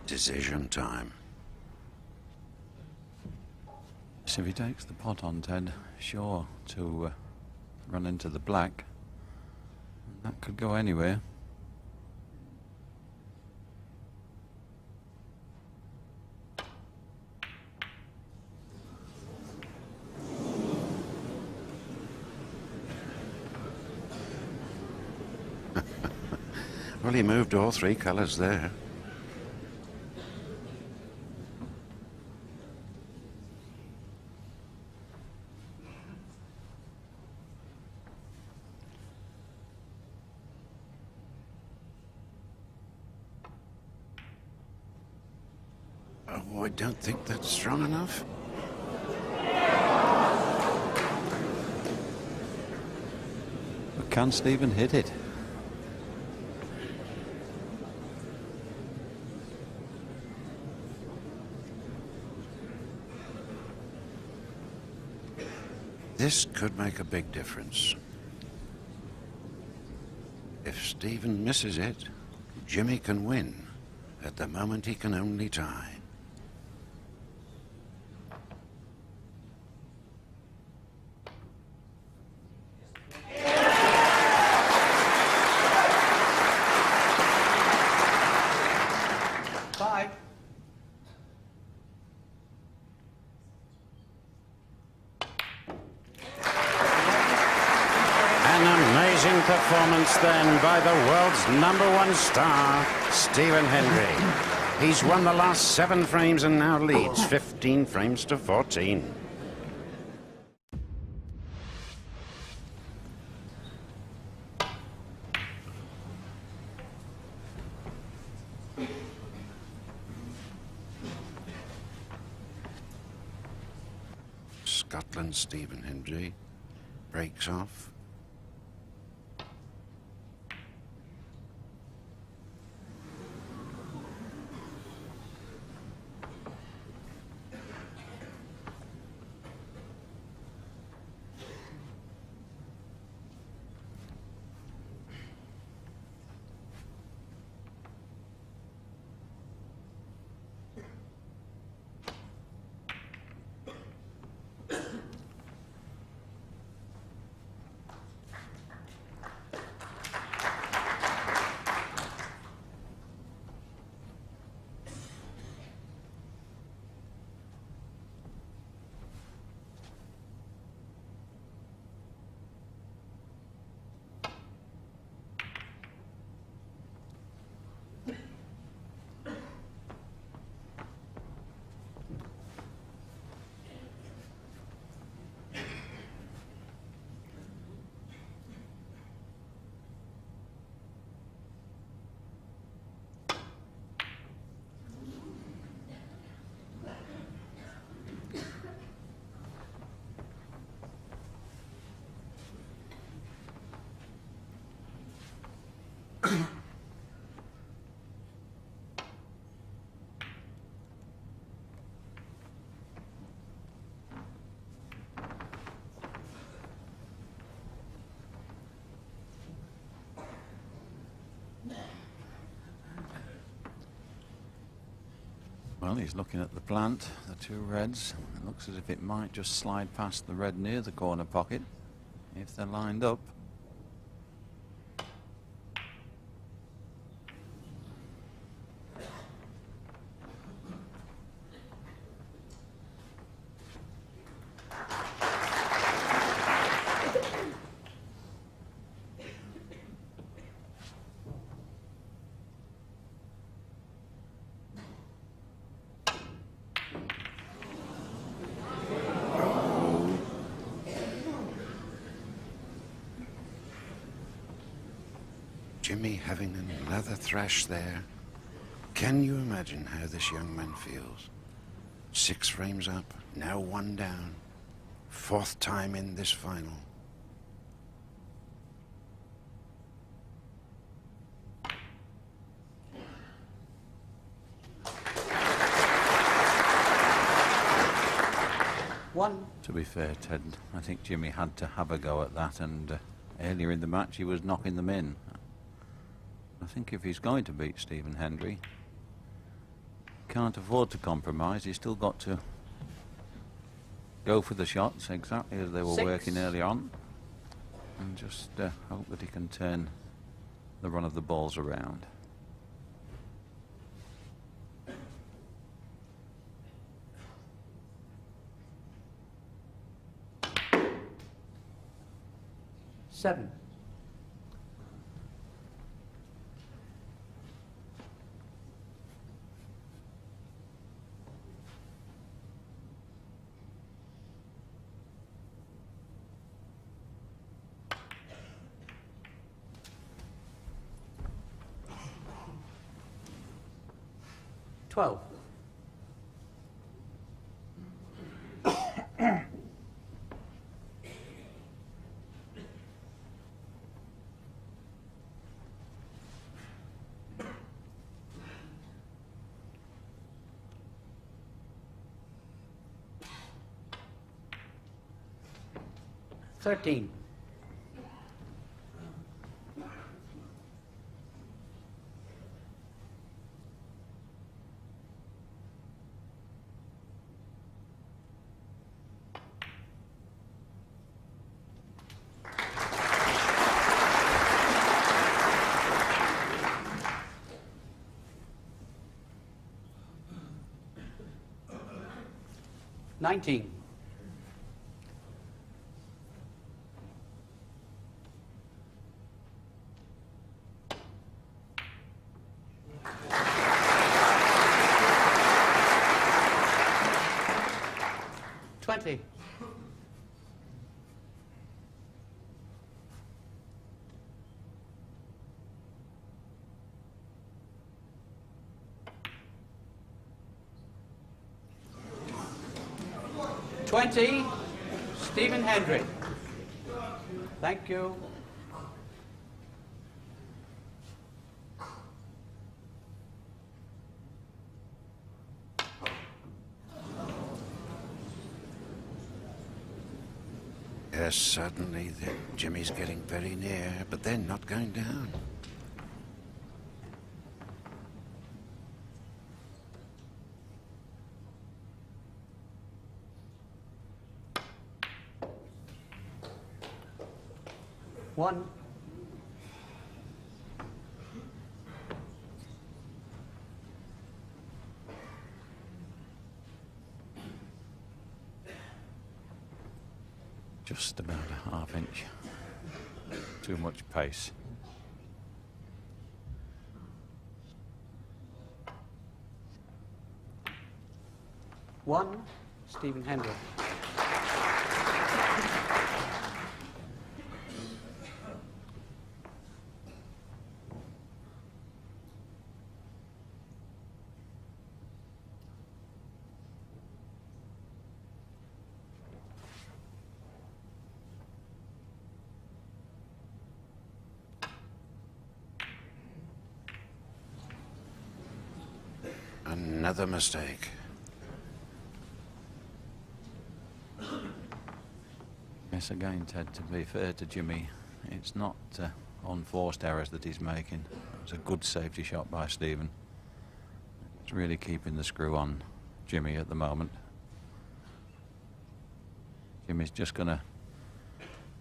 Decision time. So if he takes the pot on, Ted, sure to run into the black. That could go anywhere. Well, he moved all 3 colours there. Oh, I don't think that's strong enough. But can Stephen hit it? This could make a big difference. If Stephen misses it, Jimmy can win. At the moment, he can only tie. Five. An amazing performance then by the world's #1 star, Stephen Hendry. He's won the last 7 frames and now leads 15 frames to 14. Scotland's Stephen Hendry breaks off. Well, he's looking at the plant, the 2 reds. It looks as if it might just slide past the red near the corner pocket, if they're lined up. Jimmy having another thrash there. Can you imagine how this young man feels? 6 frames up, now 1 down. 4th time in this final. One. To be fair, Ted, I think Jimmy had to have a go at that, and earlier in the match he was knocking them in. I think if he's going to beat Stephen Hendry, can't afford to compromise. He's still got to go for the shots exactly as they were 6. working early on, and just hope that he can turn the run of the balls around. Seven. $12. $13. 19. $20. 20, Stephen Hendry. Thank you. Yes, suddenly Jimmy's getting very near, but then not going down. One. Just about a half inch. Too much pace. One, Stephen Hendry. Another mistake. Yes, again, Ted, to be fair to Jimmy, it's not unforced errors that he's making. It was a good safety shot by Stephen. It's really keeping the screw on Jimmy at the moment. Jimmy's just going to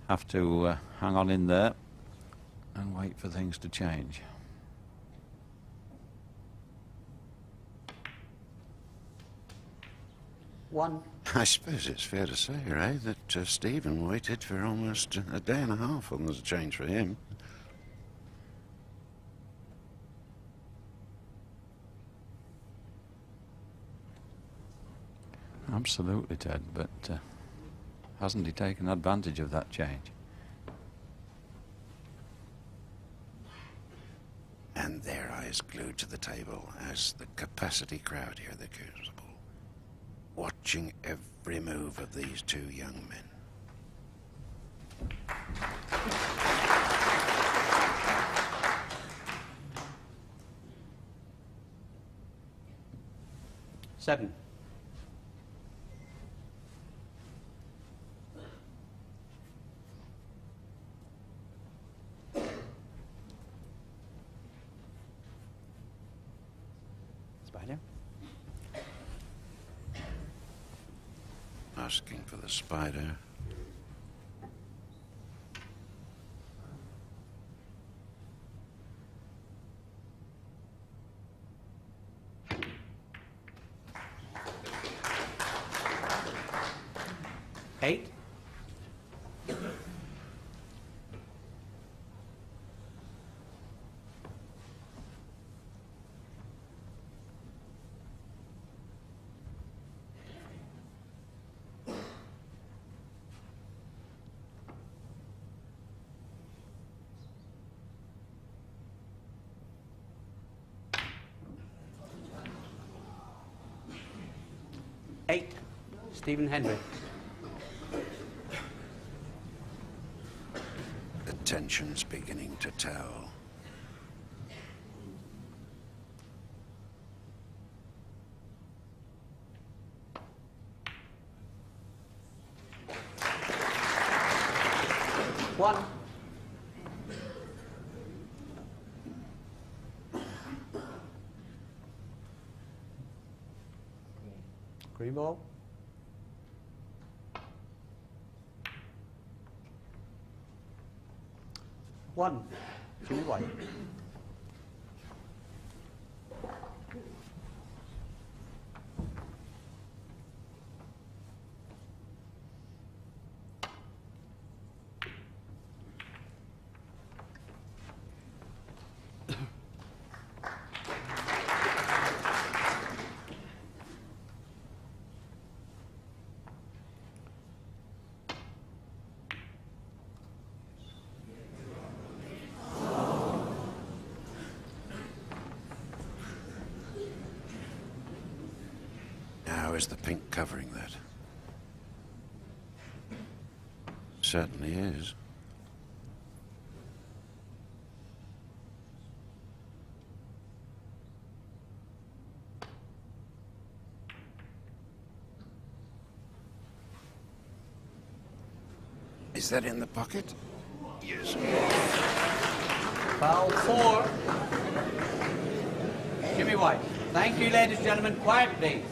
have to hang on in there and wait for things to change. One. I suppose it's fair to say, Ray, that Stephen waited for almost a day and a half on the change for him. Absolutely, Ted, but hasn't he taken advantage of that change? And their eyes glued to the table as the capacity crowd here at the Crucible, watching every move of these two young men. Seven. Spider. Asking for the spider. Eight. Eight, Stephen Hendry. The tension's beginning to tell. One. Green ball. One. Jimmy White. How is the pink covering that? Certainly is. Is that in the pocket? Yes. Foul 4. Jimmy White. Thank you, ladies and gentlemen. Quiet, please.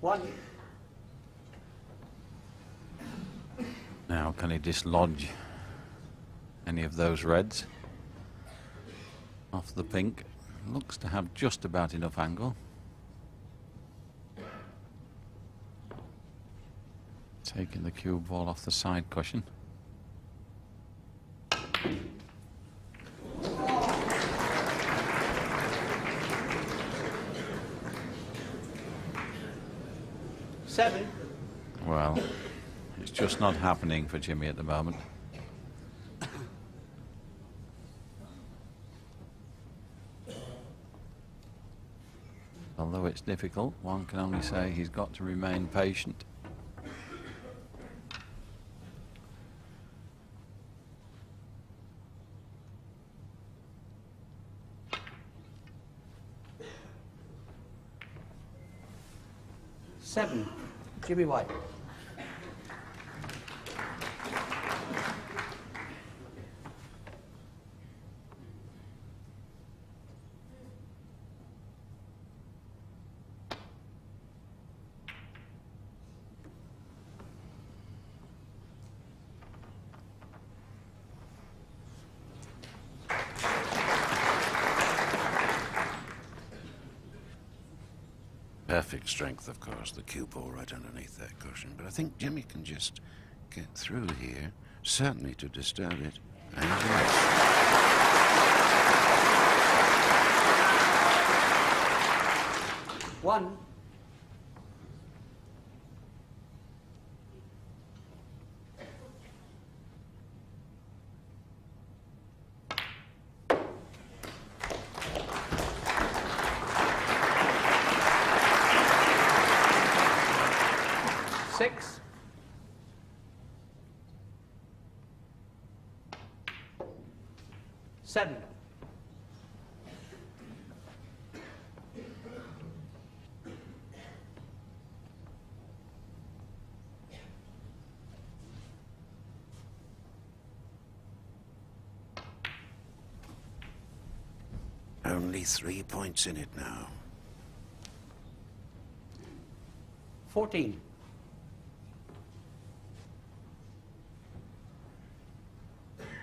One. Now, can he dislodge any of those reds off the pink? Looks to have just about enough angle. Taking the cue ball off the side cushion. Seven. Well, it's just not happening for Jimmy at the moment. Although it's difficult, one can only say he's got to remain patient. Seven. Jimmy White. Perfect strength, of course, the cue ball right underneath that cushion. But I think Jimmy can just get through here, certainly to disturb it. And yes. One. Six. Seven. Only 3 points in it now. 14.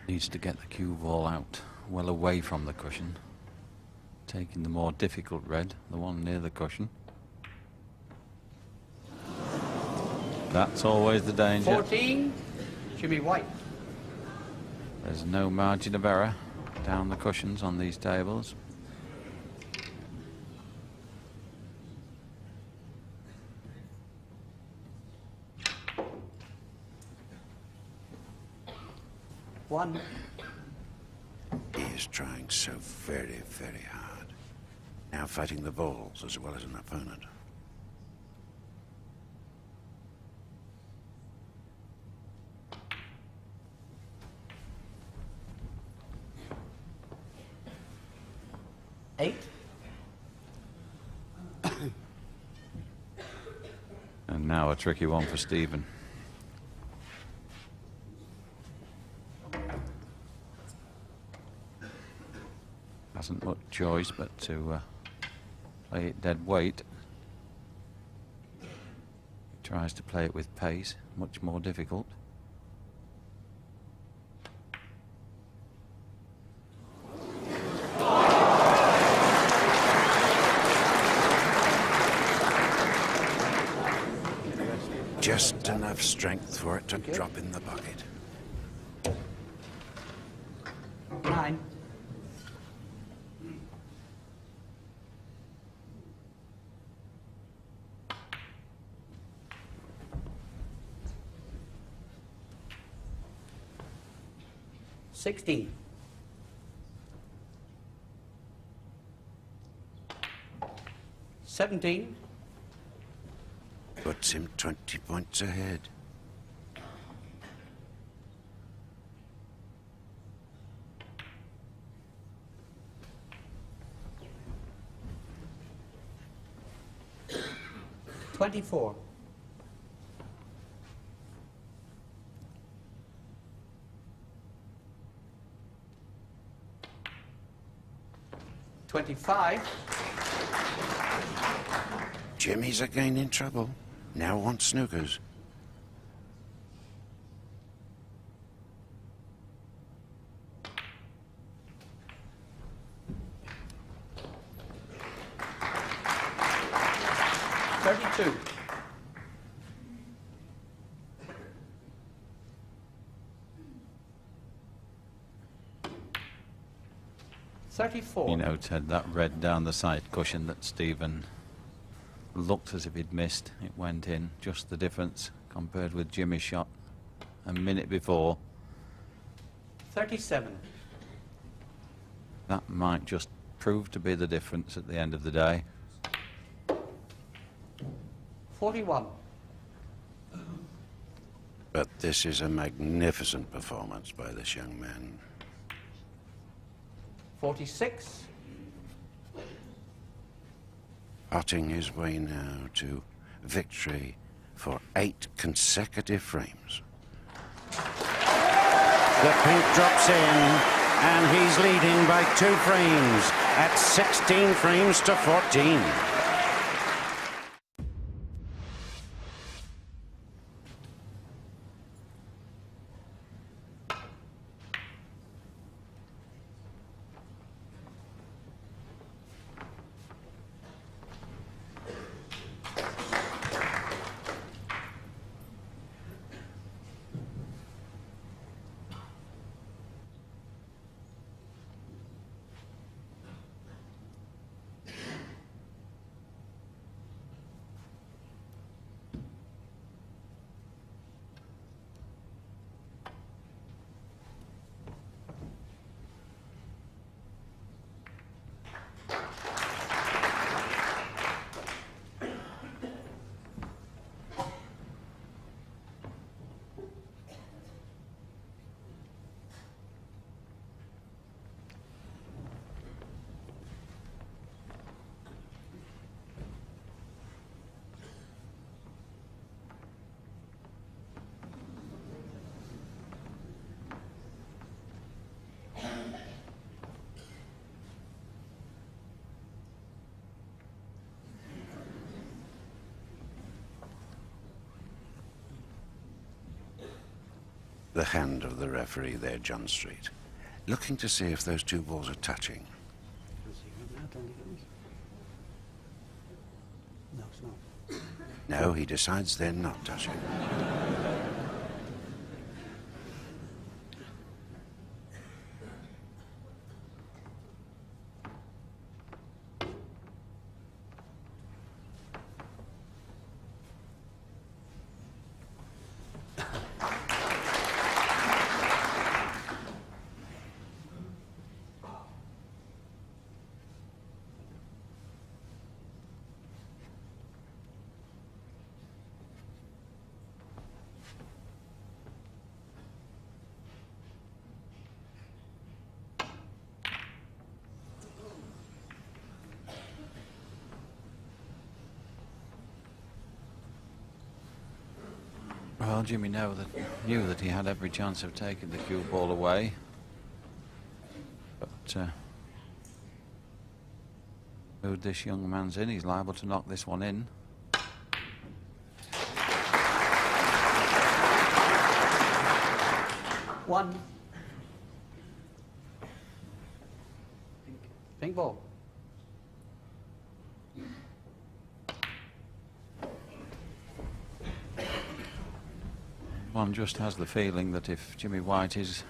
Needs to get the cue ball out well away from the cushion. Taking the more difficult red, the one near the cushion. That's always the danger. 14. Jimmy White. There's no margin of error down the cushions on these tables. One. He is trying so very, very hard. Now fighting the balls as well as an opponent. Eight. And now a tricky one for Stephen. Hasn't much choice but to play it dead weight. He tries to play it with pace, much more difficult. Just enough strength for it to drop in the bucket. 9. 16. $17. Puts him 20 points ahead. $24. $25. Jimmy's again in trouble. Now wants snookers. $32. $34. You know, Ted, that red down the side cushion that Stephen looked as if he'd missed, it went in. Just the difference compared with Jimmy's shot a minute before. 37. That might just prove to be the difference at the end of the day. 41. But this is a magnificent performance by this young man. 46. Potting his way now to victory for 8 consecutive frames. The pink drops in, and he's leading by 2 frames at 16 frames to 14. The hand of the referee there, John Street, looking to see if those 2 balls are touching. No, it's not. No, he decides they're not touching. Well, Jimmy knew that he had every chance of taking the cue ball away. But mood this young man's in, he's liable to knock this one in. One. Pink ball. One just has the feeling that if Jimmy White is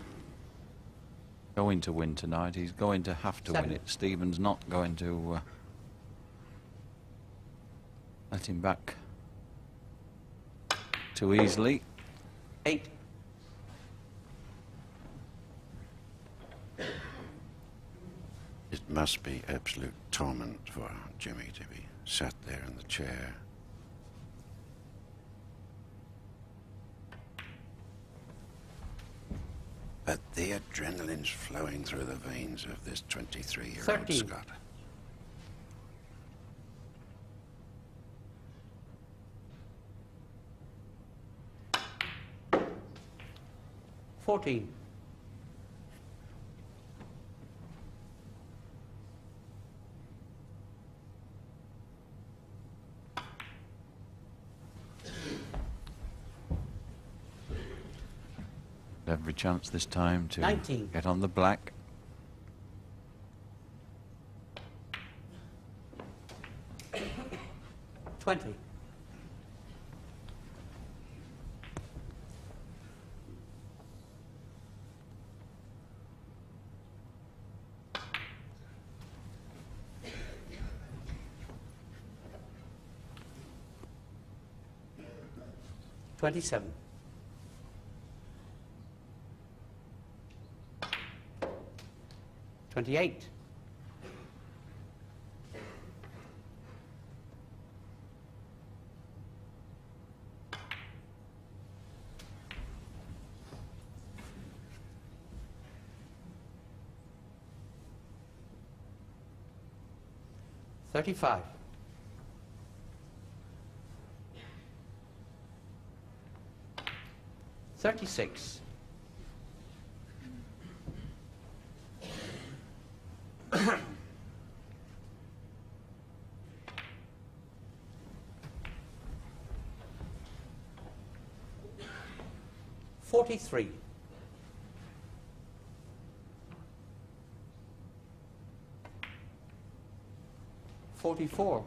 going to win tonight, he's going to have to win it. Stephen's not going to let him back too easily. 8. must be absolute torment for Jimmy to be sat there in the chair. But the adrenaline's flowing through the veins of this 23-year-old 13. Scot. $14. Every chance this time to 19. get on the black. $20. $27. $28. $35. $36. $43. $44.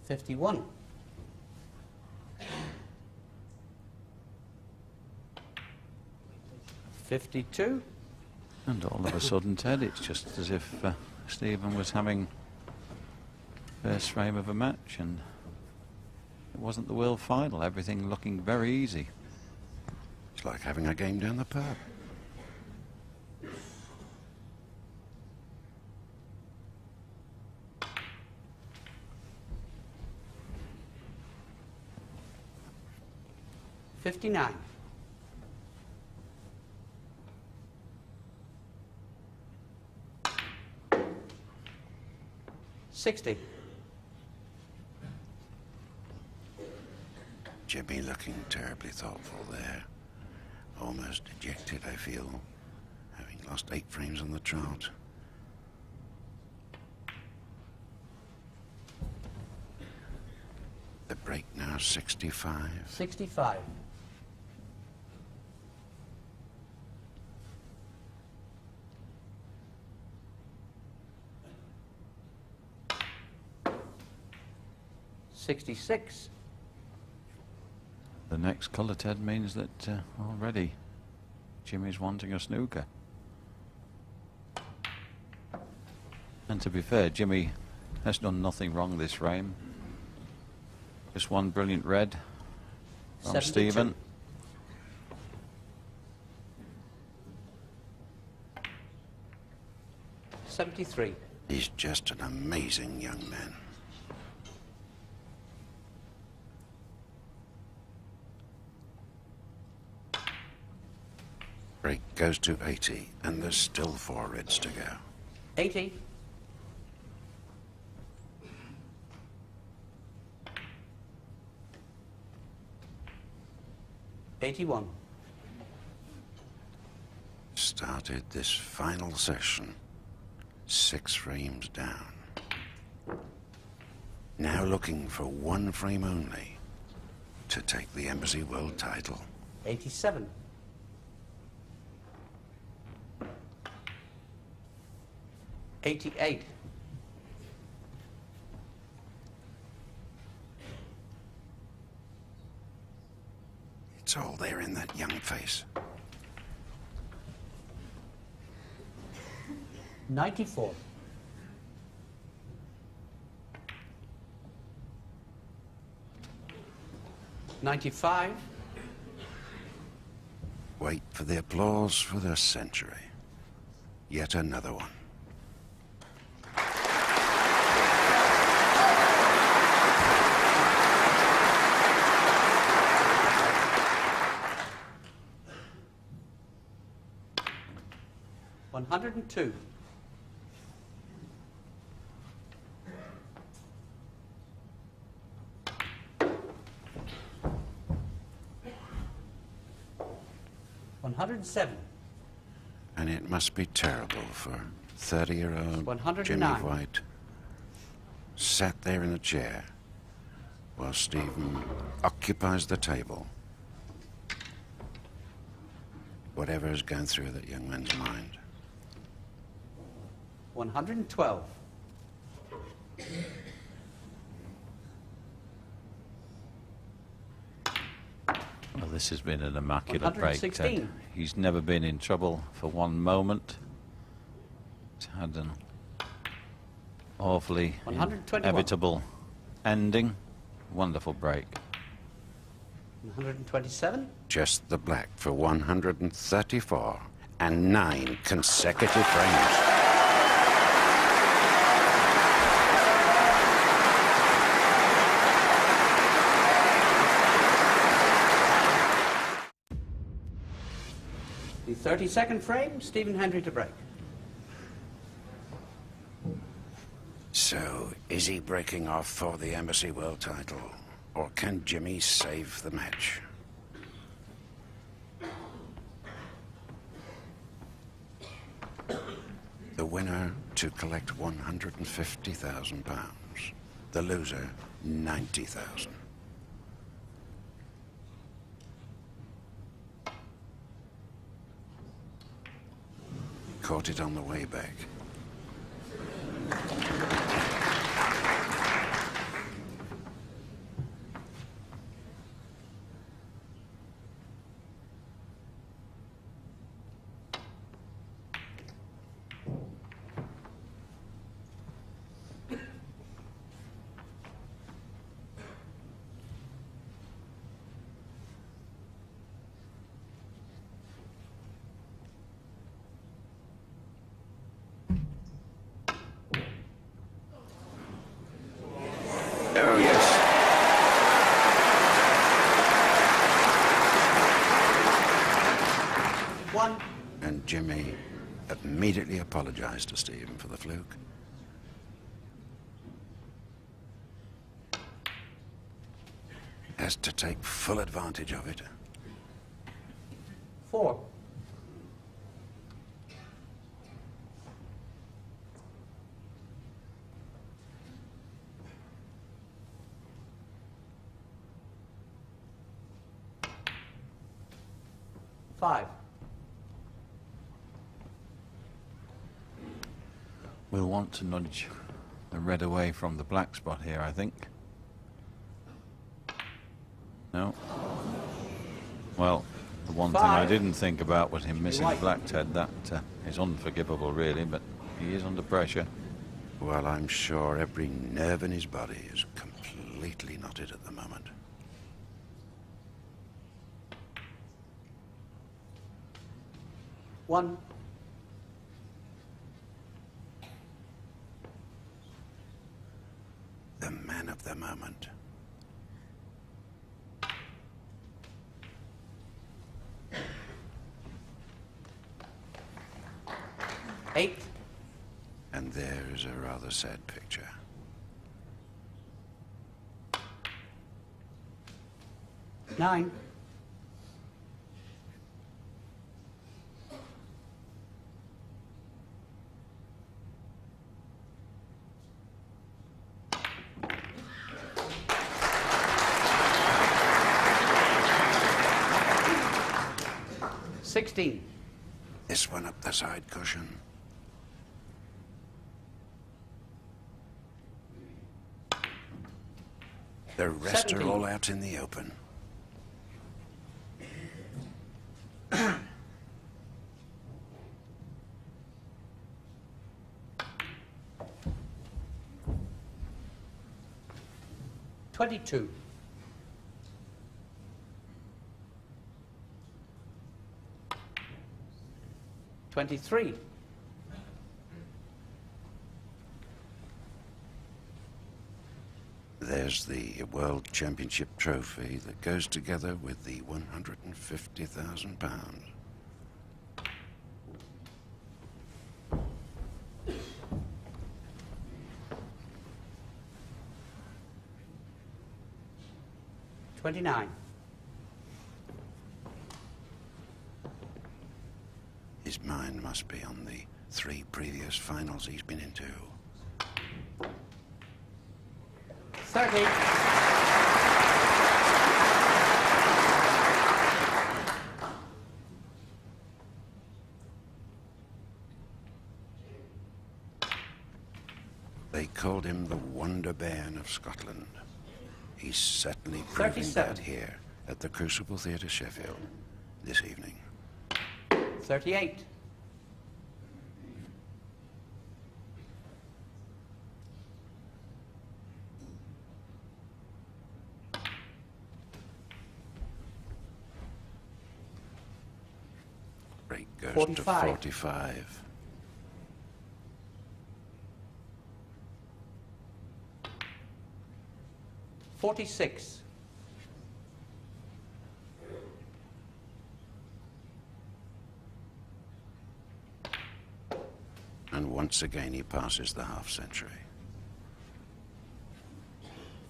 $51. $52. And all of a sudden, Ted, it's just as if Stephen was having first frame of a match, and it wasn't the world final. Everything looking very easy. It's like having a game down the pub. $59. $60. Jimmy looking terribly thoughtful there. Almost dejected, I feel, having lost 8 frames on the trot. The break now 65. 65. $66. The next colour, Ted, means that already Jimmy's wanting a snooker. And to be fair, Jimmy has done nothing wrong this frame. Just one brilliant red from 72. Stephen. $73. He's just an amazing young man. Break goes to 80, and there's still 4 reds to go. 80. $81. Started this final session 6 frames down. Now looking for 1 frame only to take the Embassy World title. 87. $88. It's all there in that young face. 94. 95. Wait for the applause for the century. Yet another one. $102. $107. And it must be terrible for 30-year-old 109. Jimmy White, sat there in a chair while Stephen occupies the table. Whatever is going through that young man's mind. 112. Well, this has been an immaculate break, 116. Ted. He's never been in trouble for one moment. It's had an awfully 121. inevitable ending. Wonderful break. 127. Just the black for 134 and 9 consecutive frames. The 32nd frame, Stephen Hendry to break. So, is he breaking off for the Embassy World title? Or can Jimmy save the match? The winner to collect £150,000. The loser, 90,000. Caught it on the way back. Oh, yes. One. And Jimmy immediately apologized to Stephen for the fluke. Has to take full advantage of it. 4. Five. We'll want to nudge the red away from the black spot here, I think. No. Well, the one thing I didn't think about was him missing the black, Ted. That is unforgivable, really, but he is under pressure. Well, I'm sure every nerve in his body is completely knotted at the moment. One. The man of the moment. Eight. And there is a rather sad picture. 9. $16. This one up the side cushion. The rest 17. are all out in the open. $22. 23. There's the World Championship trophy that goes together with the £150,000. $29. His mind must be on the 3 previous finals he's been into. 30. They called him the Wonder Bairn of Scotland. He's certainly proving 37. that here at the Crucible Theatre, Sheffield, this evening. 38. Break goes 45. to 45. $46. And once again he passes the half century.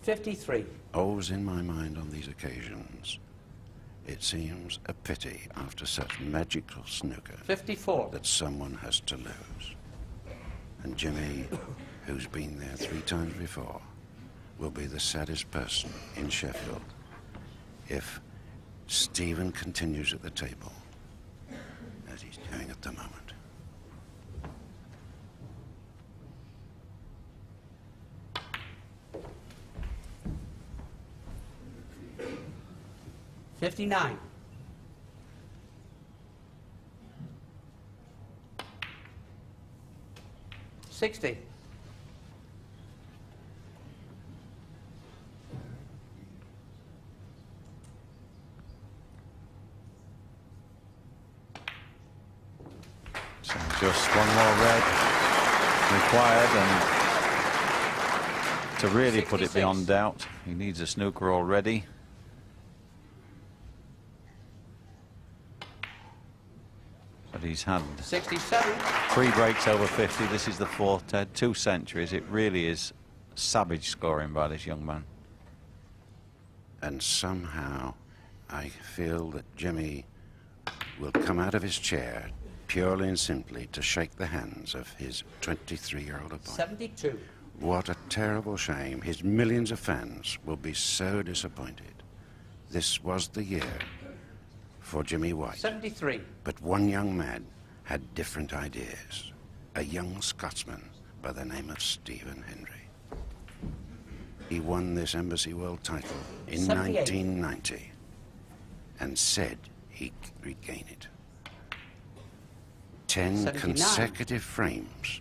53. Always in my mind on these occasions, it seems a pity after such magical snooker 54. that someone has to lose. And Jimmy, who's been there 3 times before, will be the saddest person in Sheffield if Stephen continues at the table as he's doing at the moment. $59. $60. So just one more red required, and to really put it 66. beyond doubt, he needs a snooker already. But he's had 67. 3 breaks over 50. This is the 4th, Ted. 2 centuries. It really is savage scoring by this young man. And somehow I feel that Jimmy will come out of his chair purely and simply to shake the hands of his 23-year-old opponent. 72. What a terrible shame. His millions of fans will be so disappointed. This was the year for Jimmy White. 73. But one young man had different ideas. A young Scotsman by the name of Stephen Hendry. He won this Embassy World title in 78. 1990 and said he'd regain it. 10 79. consecutive frames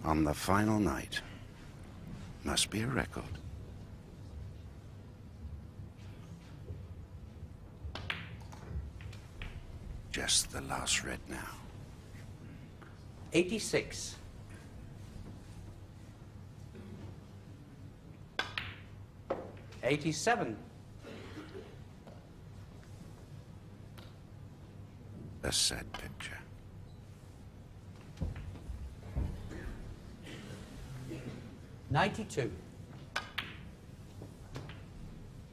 on the final night must be a record. Just the last red now. 86. $87. A sad picture. $92.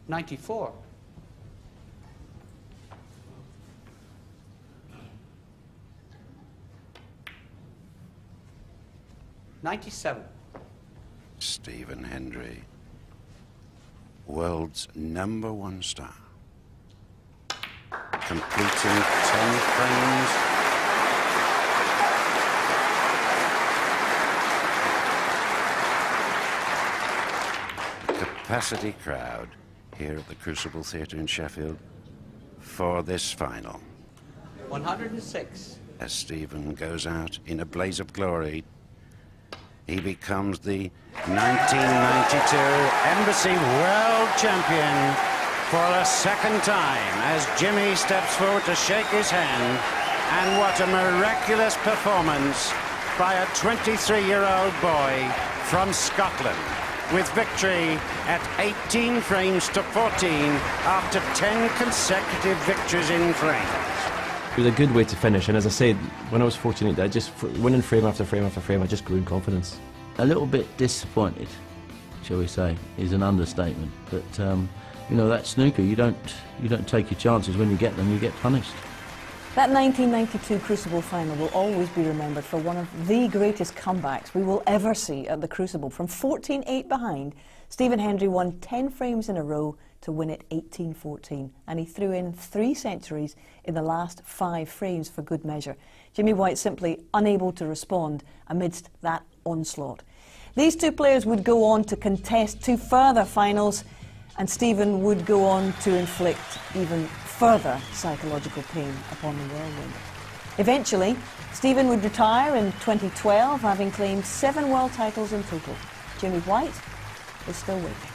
$94. $97. Stephen Hendry, world's #1 star, completing 10 frames. Capacity crowd here at the Crucible Theatre in Sheffield for this final. 106. As Stephen goes out in a blaze of glory, he becomes the 1992 Embassy World Champion for a second time as Jimmy steps forward to shake his hand. And what a miraculous performance by a 23-year-old boy from Scotland, with victory at 18 frames to 14 after 10 consecutive victories in frames. It was a good way to finish, and as I said, when I was 14, I just winning frame after frame after frame, I just grew in confidence. A little bit disappointed, shall we say, is an understatement. But you know, that snooker, you don't take your chances. When you get them, you get punished. That 1992 Crucible final will always be remembered for one of the greatest comebacks we will ever see at the Crucible. From 14-8 behind, Stephen Hendry won 10 frames in a row to win it 18-14, and he threw in 3 centuries in the last 5 frames for good measure. Jimmy White simply unable to respond amidst that onslaught. These two players would go on to contest 2 further finals, and Stephen would go on to inflict even further psychological pain upon the whirlwind. Eventually, Stephen would retire in 2012, having claimed 7 world titles in total. Jimmy White is still waiting.